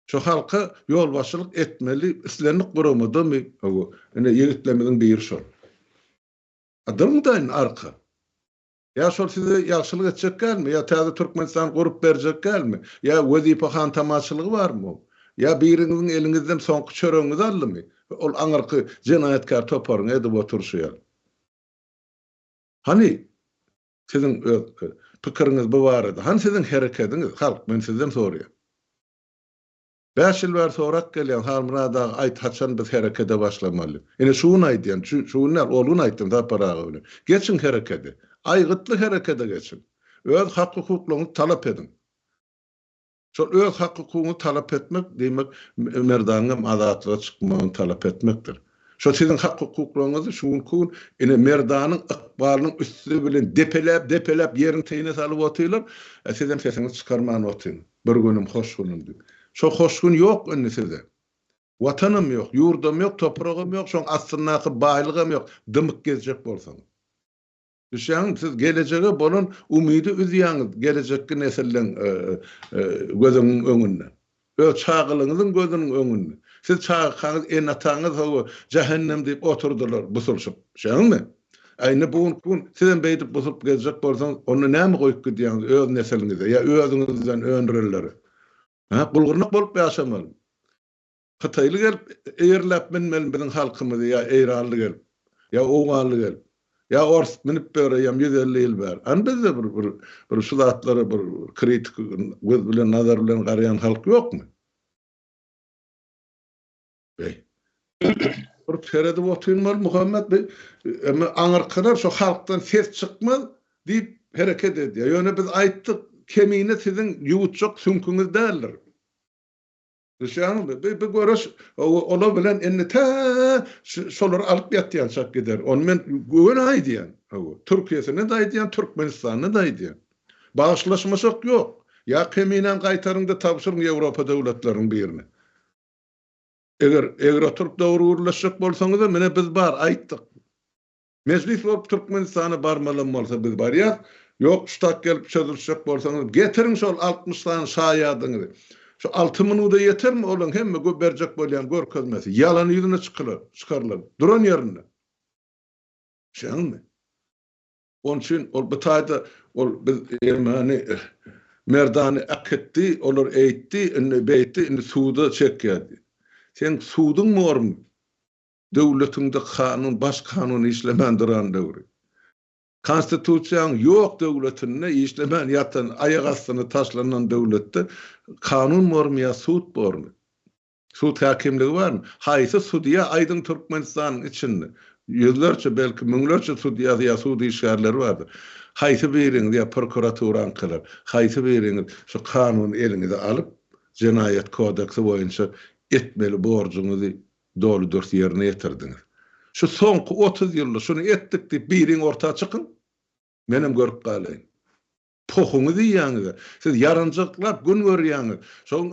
Şu halka ýolbaşçylyk etmeli, islerini guramadymy? Ene ýigitlerimiň bir şol. Adamdan arka. Ya şol size ýaşylyk etjek gelmi? Ya täze Türkmenistan gurup berjek gelmi? Ya wezipehan tamaşalygy barmy? Ya biriňiziň eliňizden soňky çöreňizi aldymy? Ol aňyrky jenaýatkar toparyň edip oturşýar. Hani siziň pikiriňiz bu barada? Hani siziň hereketiňiz? Halk men sizden soraýar. 5 ýyl bar sorak gelýän Harmurada aýt haçan biz herekete başlamaly. Ene şuny aýdýan, şuny oluny aýtdym da paraga bilen. Geçin herekete. Aýgytly herekete geçin. Öz hak hukuklaryny talap edin. Şol öz hak hukukyny talap etmek demek Merdanyň azatlyga çykmagyny talap etmekdir. Şol siziň hak hukuklaryňyzy şunkun ene Merdanyň ykbalynyň üstü bilen depelep ýerini teýine salyp otylar. Sizem sesiňizi çykarman otyn. Bir günüm hoş bolun diýip. Şo hoşgun ýok indi size. Watanım ýok, ýurdum ýok, topragym ýok, şoň aslyndaky baýlygym ýok. Dymyk gezjek bolsaň. Düşäň siz gelejege bolan umydy üzýäňiz, gelejekki nesilleň gözüniň öňünde. Öz çağylygyňyzyň gözüniň öňünde. Siz çağyryňyz enataňyz o cehennem diýip oturdular, busulşyp. Şeňmi? Aýny bugün sizden beýdip busup gezjek bolsaň, onu näme goýup gidýäňiz öz nesiliňize, ýa özüňizden öňrelleri. Bulgurnak bolup ýaşamaly. Hytaýly gelip eýerläp minmeli biziň halkymyzy ýa Eýranly gelip, ýa Oňanly gelip, ýa Ors minip berýär 150 ýyl ber. An bizde bir şu zatlary bir kritik göz bilen nazar bilen garayan halk ýokmy? Bir terede oturmaly Muhammed Bey, ama aňyrkylar şu halkdan ses çykmaz diýip hereket edýär. Ýöne biz aýtdyk, kemine sizin ýuwutjak sümküňiz däldir. Düşäňmi? Bir görüş ola bilen enne şolar alyp ýatýan şak gider. Onu men göwün aýdýan. Türkiýesine de aýdýan, Türkmenistanyna da aýdýan. Bagyşlaşmasak ýok. Ya keminen gaýtaryňda tapşyryň Ýewropa döwletleriniň birine. Eger oturup dowry urlaşjak bolsaňyz da mene biz bar aýtdyk. Meclis bolup Türkmenistana barmalan bolsa biz bar ýa. Yok ştak gelip çözülşek bolsaňyz getirin şol 60-dan şaýadyňyzy. Şu 6 minuda yetermi olan hemme berjek bolýan görkezmesi. Yalan ýüzüne çykarlar. Duran ýerinde. Şeňmi? Onun üçin ol bitaýda ol biz Ermeni Merdany aketdi, olar eýtdi, indi beýtdi, indi suwda çekýärdi. Sen suwdyň mormy? Döwletiňde kanun, baş kanun işlemän duran döwri. Konstitusiýaň ýok döwletinde işlemän ýatan aýak astyna taşlanan döwletde kanun bormy ýa sud bormy? Sud hakimligi barmy? Haýsy sudiýa aýdyň Türkmenistanyň içinde ýüzlerçe belki müňlerçe sudiýa ýa sud işgärleri bardyr. Haýsy biriňiz ýa prokuratura ankylar, haýsy biriňiz şu kanun eliňize alyp Jenaýat kodeksi boýunça etmeli borjuňyzy dolydyrk ýerine ýetirdiňiz. Şu soňky 30 ýylda şunu etdik diýip biriň ortaga çykyn. Menem görüp galaýyn. Pohuňyzy ýaňyz. Siz yaranjaklap gün görýäňiz. Şoň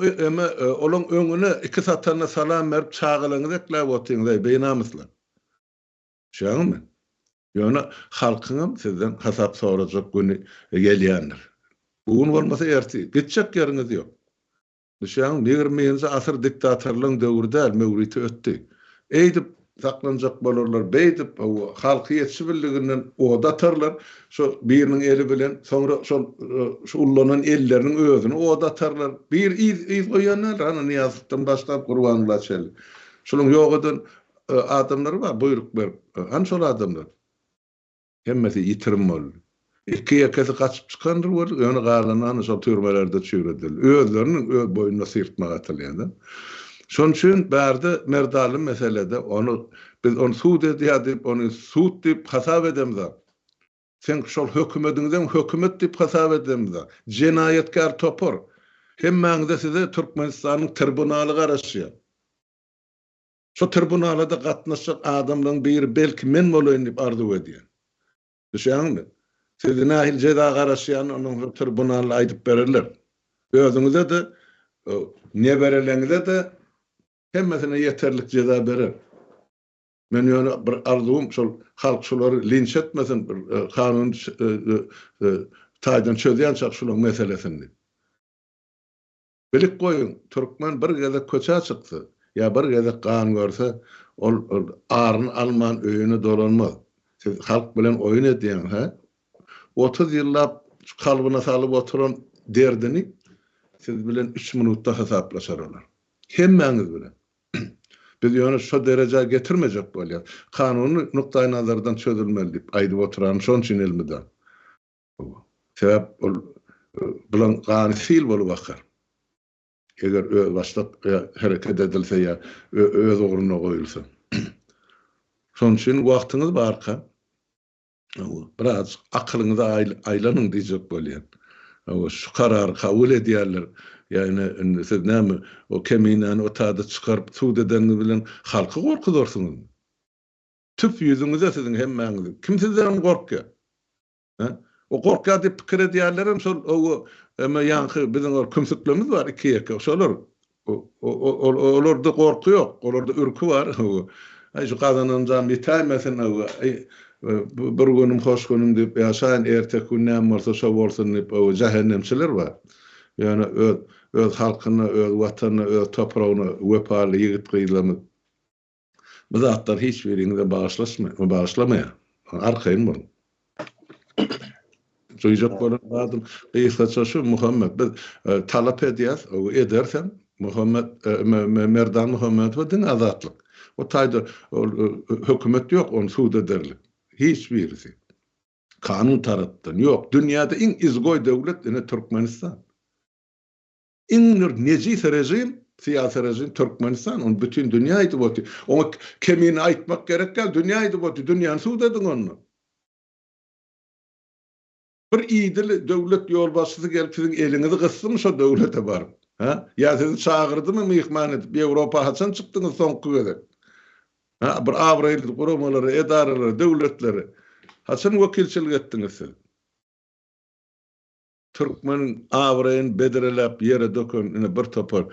olaň öňüne 2 satana salam berip çağılaňyz ekläp otyňyz beýnamyslar. Şeňmi? Ýöne halkyňam sizden hasap sorajak güni gelýändir. Bugün bolmasa erti gitjek ýeriňiz ýok. Şeň 20-nji asyr diktatorlygyň döwründe Mewriti ötdi. Eýdip saklanjak bolarlar, beýdip halky ýetişbildiginden oda atarlar. Şu biriniň eli bilen soňra şu ullanan elleriniň özüni oda atarlar. Bir iz goýanlar, ana Niýazowdan başlap Gurbanly çel. Şonuň ýogadan adamlar bar, buyruk berip. An şol adamlar. Hemmeti ýitirim boldy. İki ýekesi kaçyp çykandyr bol, ýöne galanany şol türmelerde çüýredil. Özleriniň öz boýuna syrtmaga atylýanda. Şoň üçin bärde merdaly meselede biz onu suud edýär, onu suud diýip hasap edemiz. Sen şol hökümetiňden hökümet diýip hasap edemiz. Jenayetkar topor. Hemmäňize size Türkmenistanyň tribunaly garaşýar. Şo tribunalda gatnaşyk adamlaryň biri belki men bolýan diýip arzu edýär. Düşäňmi? Siz nähil jeda garaşýan onuň tribunaly aýdyp bererler. Özüňize de nebereleňize de hemmesine yeterlik jeda berer. Men ýöne bir arzum şol halk şolary linç etmesin, kanun taýdan çözýän çak şolaryň meselesini. Bilik goýun, türkmen bir gede köçe çykdy. Ya bir gede kan görse, ol aryn alman öýüne dolanmaz. Siz halk bilen oýun edýän, ha? 30 ýyllap kalbyna salyp oturan derdini siz bilen 3 minutda hesaplaşar olar. Hemmäňiz bilen. Biz ýöne şo derejä getirmejek bolýar. Kanuny nukdaý nazardan çözülmeli diýip aýdyp oturan şoň üçin elmide. Sebäp bilen gany fil bolup bakar. Eger başlap hereket edilse ya öz ogruny goýulsa. Şoň üçin wagtyňyz barka. Biraz aklyňyza aýlanyň diýjek bolýar. Şu karar kabul edýärler. Yani siz näme o keminany o taýda çykaryp suud edeni bilen halky gorkudursyňyz. Tüp ýüzüňize siziň hemmäňiz. Kim sizden gorkýar? Ha? O gorkýar diýip pikir edýärlerim şol emma ýanky biziň kümsüklemiz bar iki ýeke. Şolar olarda gorky ýok, olarda ürkü bar. Ay şu gazananjam ýetmäsen bir günüm hoş günüm diýip ýaşaýan ertek gün näme bolsa şo bolsun diýip o cehennemçiler bar. Yani öz halkyny, öz watanyny, öz topragyny wepaly ýigit gyýlamy. Bu zatlar hiç biriňize bağışlamaýar. Arkaýyn bol. Söýjek bolan adam ýysaça şu Muhammed biz talap edýär, o edersem Muhammed Merdan Muhammed we din azatlyk. O taýda hökümet ýok, onu suud ederler. Hiç birisi. Kanun taratdan ýok. Dünýäde iň izgoý döwlet ene Türkmenistan. İndir necisi rejim, siyasi rejim Türkmenistan, onu bütün dünya aýdyp otur. Onu kemini aýtmak gerek gel, dünya aýdyp otur, dünýäni suud edin onu. Bir iýdil döwlet ýolbaşçysy gelip siziň eliňizi gyssymy şo döwlete bar. Ha? Ya sizi çağırdymy mehman edip Ýewropa haçan çykdyňyz soňky gede. Ha, bir awraýly guramalary, edaralary, döwletleri haçan wekilçilik etdiňiz siz? Türkmen awraýyn bederelep ýere dökün ine bir topar.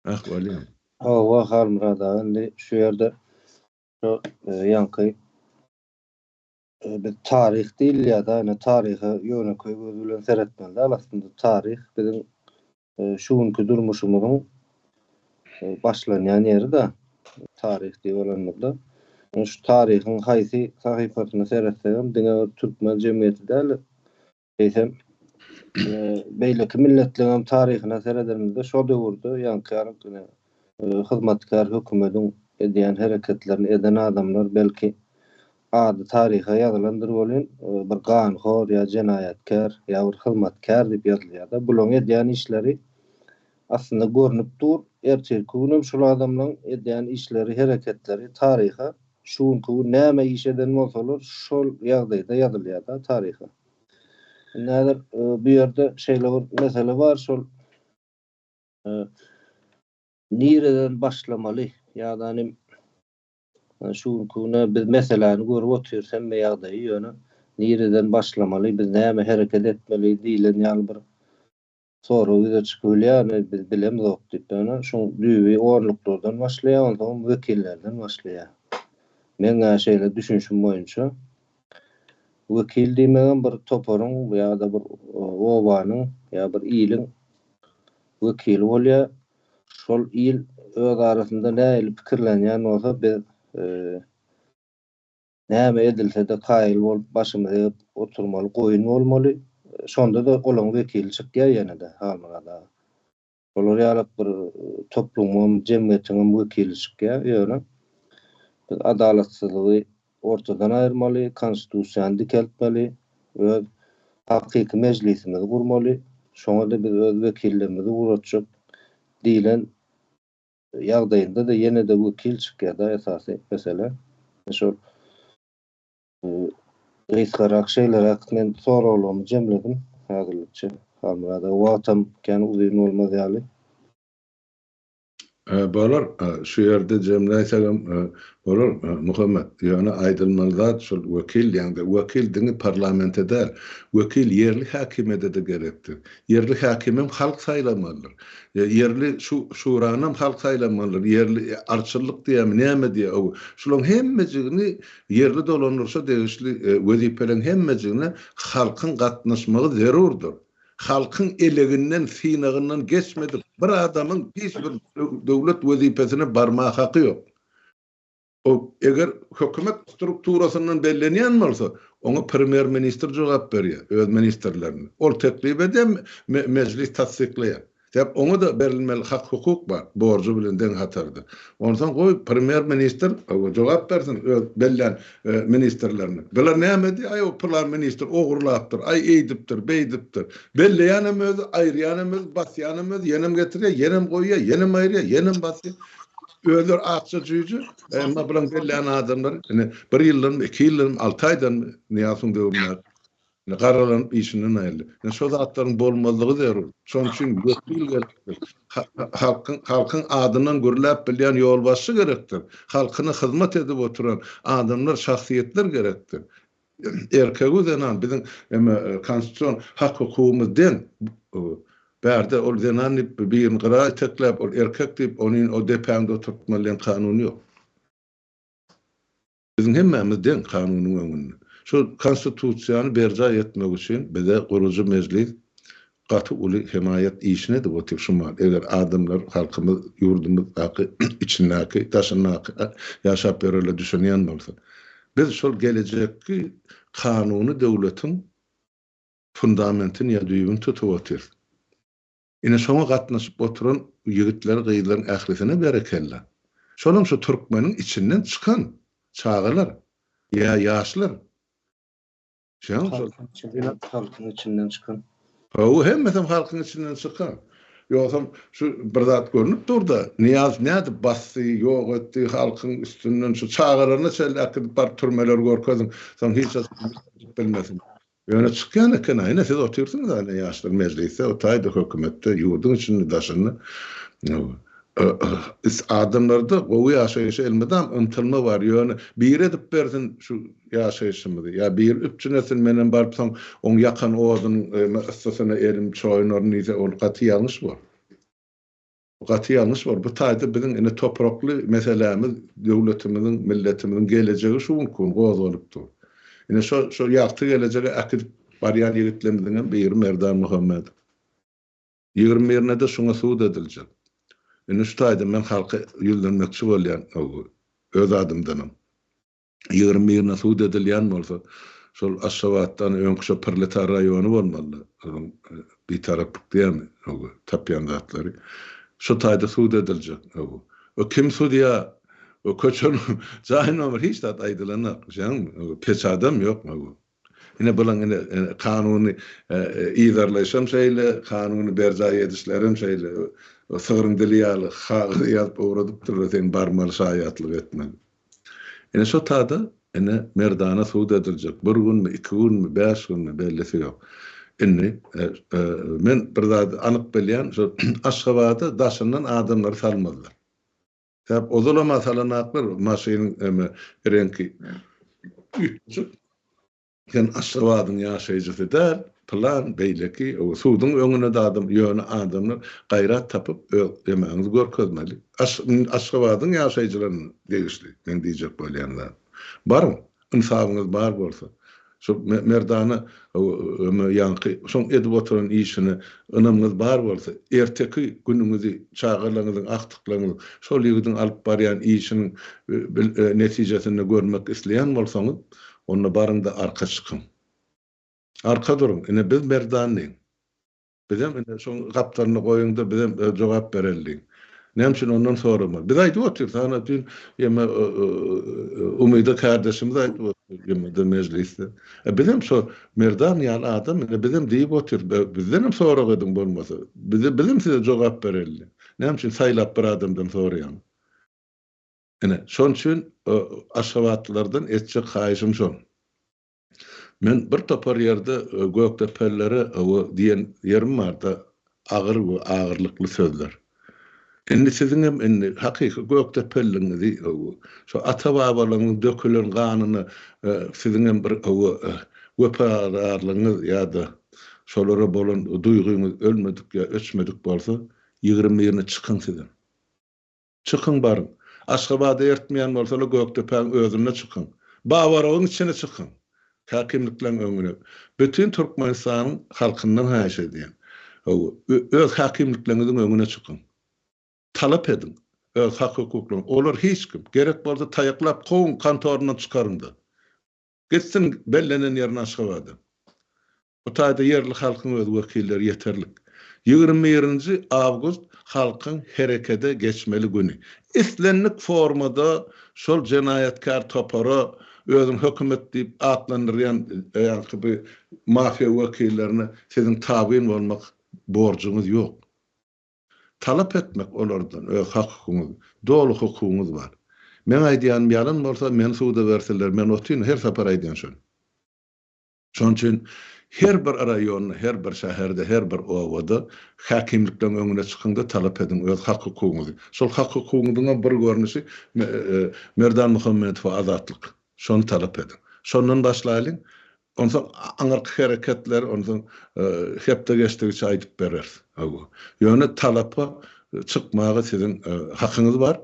Ahwalyam. Hawa Halmurada indi şu ýerde şu ýanky bir tarih diýil ýa-da ine tarihy ýöne köýgüz bilen seretmeli. Aslında tarih biziň şuňky durmuşymyzyň başlanýan ýeri de tarih diýip bolanmykda. Şu tarihiň haýsy sahypasyny seretsem, diňe Türkmen jemgyýeti däl. Eýsem beýleki milletlerin tarihine seredilmede şo döwürde ýanky hyzmatkar hökümetiň edýän hereketlerini eden adamlar belki ady tariha ýazylandyr bolýan bir ganhor ýa jenayetkar ýa bir hyzmatkar diýip ýazylýar da. Bular edýän işleri aslında görnüp dur. Erçelkünim şol adamlaryň edýän işleri, hereketleri tariha şuňky näme iş eden bolsalar şol ýagdaýda ýazylýar da tariha. Näder bu ýerde şeýle mesele bar şol nireden başlamaly ýa-da şuňky biz meseleni görüp otursam we ýagdaýy ýöne nireden başlamaly, biz näme hereket etmeli diýilen ýaly bir soraw ýa çykylýar, biz bilemiz ok diýip şu düýbi orluklardan başlaýar, soň wekillerden başlaýar. Men şeýle düşünşüm boýunça wekil diýmegem bir toparyň ýa-da bir obanyň ýa bir ýylyň wekili bolýar. Şol ýyl öz arasynda näme pikirlenýän bolsa biz näme edilse-de kaýyl bolup başymyza oturmaly, goýun bolmaly. Şonda da olan wekil çykýar ýene-de halmada. Olar ýalyp bir toplumyň, jemgyýetiň wekili çykýar ýöne. Biz adalatsyzlygy ortadan ayırmaly, konstitusiýany dikeltmeli, öz hakyky mejlisimizi gurmaly. Şoňa da biz öz wekillerimizi guratjak diýilen ýagdaýynda da ýene de wekil çykýar-da esasy mesele. Şol gysgarak şeýler hakynda men soraglarymy jemledim häzirlikçe. Hamrada wagtam kän uzun bolmaz ýaly. Bolar şu ýerde jemleýsegem bolar Muhammed ýöne aýdylmalylar şol wekil ýa-da wekil diňi parlamentde wekil ýerli häkimede de gerekdir. Ýerli häkimem halk saýlamalydyr. Ýerli şuranam halk saýlamalydyr. Ýerli arçylyk diýem näme diýe şolaryň hemmejigini ýerli dolanyrsa degişli wezipelerin hemmejigine halkyň gatnaşmagy zerurdur. Halkın eleginden, sinagından geçmedi. Bir adamın hiç bir devlet vazifesine barmağı hakkı yok. O eğer hükümet strukturasından bellenýän bolsa, ona premier minister jogap berýär, öz ministerlerini. Ol teklip edem meclis tasdikleýär. Dep ona da berilmeli hak hukuk var. Borcu bilen den hatardy. Ondan goý premier minister jogap bersin bellen ministerlerini. Bular näme? Ay o plan minister ogurlapdyr, ay eýdipdir, beýdipdir. Belleýänem öz, aýrýanem öz, basýanem öz, ýenem getirýär, ýenem goýýar, ýenem aýrýar, ýenem basýar. Öler akça jüýjü, emma bilen belleýän adamlar, bir ýyldan, 2 ýyldan, 6 aýdan niýasyň döwrüne garalan işinin aýly. Şo zatlaryň bolmalygy zerur. Şoň üçin halkyň adynyň gürläp bilýän ýolbaşçy gerekdir. Halkyna hyzmat edip oturan adamlar, şahsiýetler gerekdir. Erkegi denan biziň konstitusiýon hak hukukumyzdan bärde ol denan bir gyra teklep ol erkek diýip onuň o depäňde oturtmalyan kanuny ýok. Biziň hemmemizden kanunyň öňünde. Şu konstitusiýany berja etmek üçin bize gurucu meclis gaty uly himayet işine de otup şumal. Eger adamlar halkymyz, ýurdumyz içindäki, daşyndaky ýaşap bereli düşünýän bolsa, biz şol gelecekki kanuny döwletiň fundamentini ýa-da tutup oturýar. Ine şoňa gatnaşyp oturan ýigitler, gyýlaryň ählisine berekella. Şonuň şu türkmeniň içinden çykan çağalar ýa ýaşlar halkyň içinden çykan. O hemmesem halkyň içinden çykan. Ýoksam şu bir zat görünüp durda. Niýaz näde basy ýok etdi halkyň üstünden şu çağalaryna çelläkip bar türmeler görkezim. Sen hiç bilmesin. Ýöne çykýan eken aýna siz otursunuz da ýaşlar meclisde, o taýda hökümetde ýurdun içinde daşyny. Adamlarda gowy ýaşaýyş elmedam ymtylma bar ýöne bir edip bersin şu ýaşaýyşymyzy ýa bir üçünesin menen barıp soň oň ýakan owadyň müesseseine elim çoýunor nize ol gaty ýalňyş bar. Gaty ýalňyş bar. Bu taýda biziň ine toprakly meselemiz, döwletimiziň, milletimiziň gelejegi şu mümkin gozulupdy. Ine şo ýagty gelejegi akyd barýan ýigitlerimizden biri Merdan Muhammed. 21-de de şoňa suud ediljek. Ünüstayda men halka ýüldürmekçi bolýan öz adymdanam. 21-ne suud edilýän bolsa, şol Aşgabatdan öňkü proletar raýony bolmaly. Bir taraplyk diýärmi? Tapýan zatlary. Şo taýda suud ediljek. O kim suudya? O köçün jaýnomer hiç zat aýdylanak. Peç adam ýok. Ine bilen kanuny iýerleşem şeýle, kanuny berja edişlerim şeýle. O sığırın dili ýaly, hagy ýazyp öwredip durýar, sen barmaly şaýatlyk etmen. Ine şo taýda Merdana suud ediljek. 1 günmi, 2 günmi, 5 günmi bellisi ýok. Men bir zat anyk bilýän, şo Aşgabatda daşyndan adamlar salmadylar. Täp ozalama salanaklar maşynyň renki. Sen Aşgabatyň ýaşaýjysy däl. Plan beýleki o suudun öňüne de adamlar gaýrat tapyp ömeňizi görkezmeli. Aşgabatyň ýaşaýjylaryny degişli men diýjek bolýanlar. Barmy? Insabyňyz bar bolsa. Şu Merdana ýanky şoň edip oturan işini ynamyňyz bar bolsa, erteki günüňizi, çağalaryňyzy, aktyklaryňyzy, şol ýigitiň alyp barýan işiniň netijesini görmek isleýän bolsaňyz, onda barynda arka çykyň. Arka durun. Ine biz Merdanlyň. Bizim şoň gapdaryny goýuňda bizim jogap bereldik. Nämçin ondan sorama. Biz aýdyp oturýar, sana dün ýeme Umyda kardeşimiz aýdyp oturýar ýeme mejlisde. Bizim so merdan ýaly adam, bizim diýip oturýar. Bizden hem sorak ediň bolmasa. Bizim size jogap bereli. Nämçin saýlap bir adamdan soraýan. Şon üçin aşgabatlardan etjek haýyşym şon. Men bir topar ýerde Göktepeleri diýen ýerim barda agyrlykly sözler. Indi sizin hem hakyky Göktepeliňizi şo ata-babalaryň dökülen ganyny sizin hem bir wepararlygyňyz ýa-da şolara bolan duýguňyz ölmedik ýa öçmedik bolsa 20 ýerine çykyň sizin. Çykyň barın. Aşgabada ertmeýän bolsa Göktepeň özüne çykyň. Bawaragyň içine çykyň. Hakimliklerin öňüne. Bütün Türkmenistanyň halkyndan haýyş edýän. Öz hakimlikleriniň öňüne çykyň. Talap edin. Öz hak hukuklaryny. Olar hiç kim. Gerek bolsa taýaklap goň kantorundan çykaryndy. Gitsin bellenen ýerine aşgabada. Bu taýda ýerli halkyň öz wekilleri ýeterlik. 20 awgust halkyň herekete geçmeli güni. İslenlik formada şol jenaýatkar topara özüm hökümet diýip atlandyrýan ýa-da mafia wekillerini sizin tabiin bolmak borcunuz ýok. Talap etmek olardan öz hakyňyz, dolu hukugyňyz bar. Men aýdýan ýalyn bolsa men suwda berseler, men otyn her sapar aýdýan şol. Şon üçin her bir raýonda, her bir şäherde, her bir owada hakimlikden öňüne çykynda talap edin öz hak hukugyňyzy. Şol hak hukugyňyzyň bir görnüşi Merdan Muhammedow azatlyk. Şonu talap edin. Şondan başlaýalyň. Ondan aňyrky hereketler, ondan hepde geçdikçe aýdyp berer. Ýöne talapa çykmagy sizin hakyňyz bar.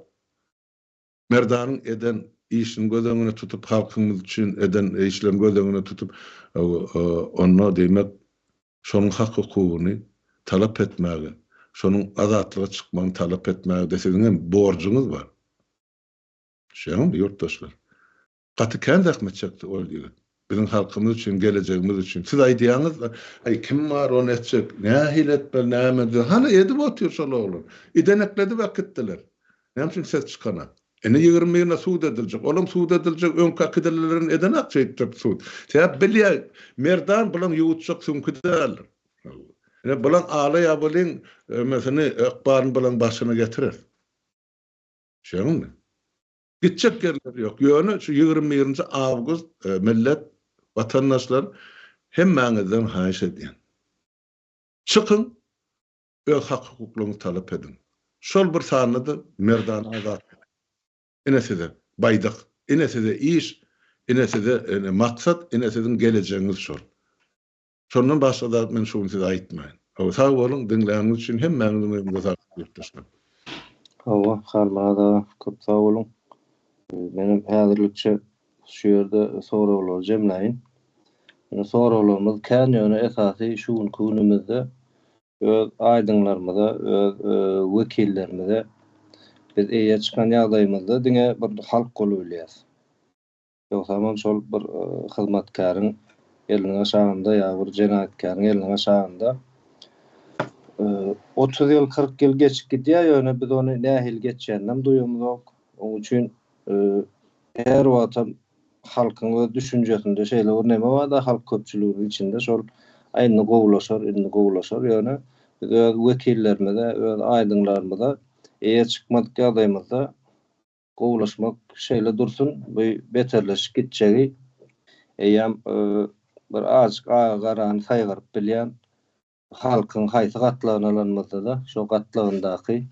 Merdanyň eden işini göz öňüne tutup, halkymyz üçin eden işlerini göz öňüne tutup, onu diýmek, şonuň hak hukugyny talap etmäge, şonuň azatlyga çykmagyny talap etmäge deseniň borcunuz bar. Şeýle ýurtdaşlar. Gaty kän zähmet çekdi ol diýip. Bizim halkymyz üçin, geleceğimiz üçin. Siz aýdýaňyz, kim bar onu etjek? Nähil etmel, näme? Hana edip otur şol oglum. İdenekledi vakitdiler. Näme ses çykana? 20 ýerine suud ediljek. Olam suud ediljek öňki akidelerini eden akçyp suud. Sebäp bilýär, Merdan bilen ýuwutjak sümküdäl. Bilen ala ýabylyň mesele ykbaryn bilen başyna getirer. Şeýle. Gitjek yerler ýok. Ýöne şu 20 awgust millet, watandaşlar hemmäňizden haýyş edýän. Çykyň, öz hak hukuklaryny talap edin. Şol bir sanydy Merdan azat. Inesi de baydyk, inesi de iş, inesi de maksat, inesi de geleceğiniz şol. Şondan başga da men şunu size aýtmaýyn. Sag bolun, dinleýäňiz üçin hemmäňiziň teşekkür ederim. Halmada köp sag bolun. Benim häzirlikçe şu ýerde soralar jemläýin. Soralarymyz kän ýöne esasy şu günümizde öz aýdyňlarymyza, öz wekillerimize biz eýe çykan ýagdaýymyzda diňe bir halk golu bilýäs. Ýoksa şol bir hyzmatkaryň eliniň aşagynda ýa bir jenaýatkaryň eliniň aşagynda 30 ýyl 40 ýyl geçip gidýär ýöne biz onu nähil geçýändem duýumyz ok. Onuň üçin her wagtam halkyň öz düşünjesinde şeýle bir neme bar da halk köpçüliginiň içinde şol aýdyny gowlaşar, elini gowlaşar ýöne biz öz wekillerimize, öz aýdyňlarymyza eýe çykmadyk ýagdaýymyzda gowlaşmak şeýle dursun, bu beterleşip gitjegi eýem bir azık garany saýgaryp bilýän halkyň haýsy gatlaryny alanmazda da şo gatlagyndaky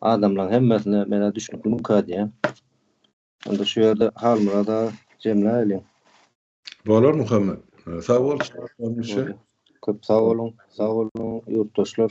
adamlaryň hemmesine mene düşünip mukadýan. Onda şu ýerde halmada jemläýin. Bolar Muhammed. Sag bol. Köp sag bolun, ýurtdaşlar.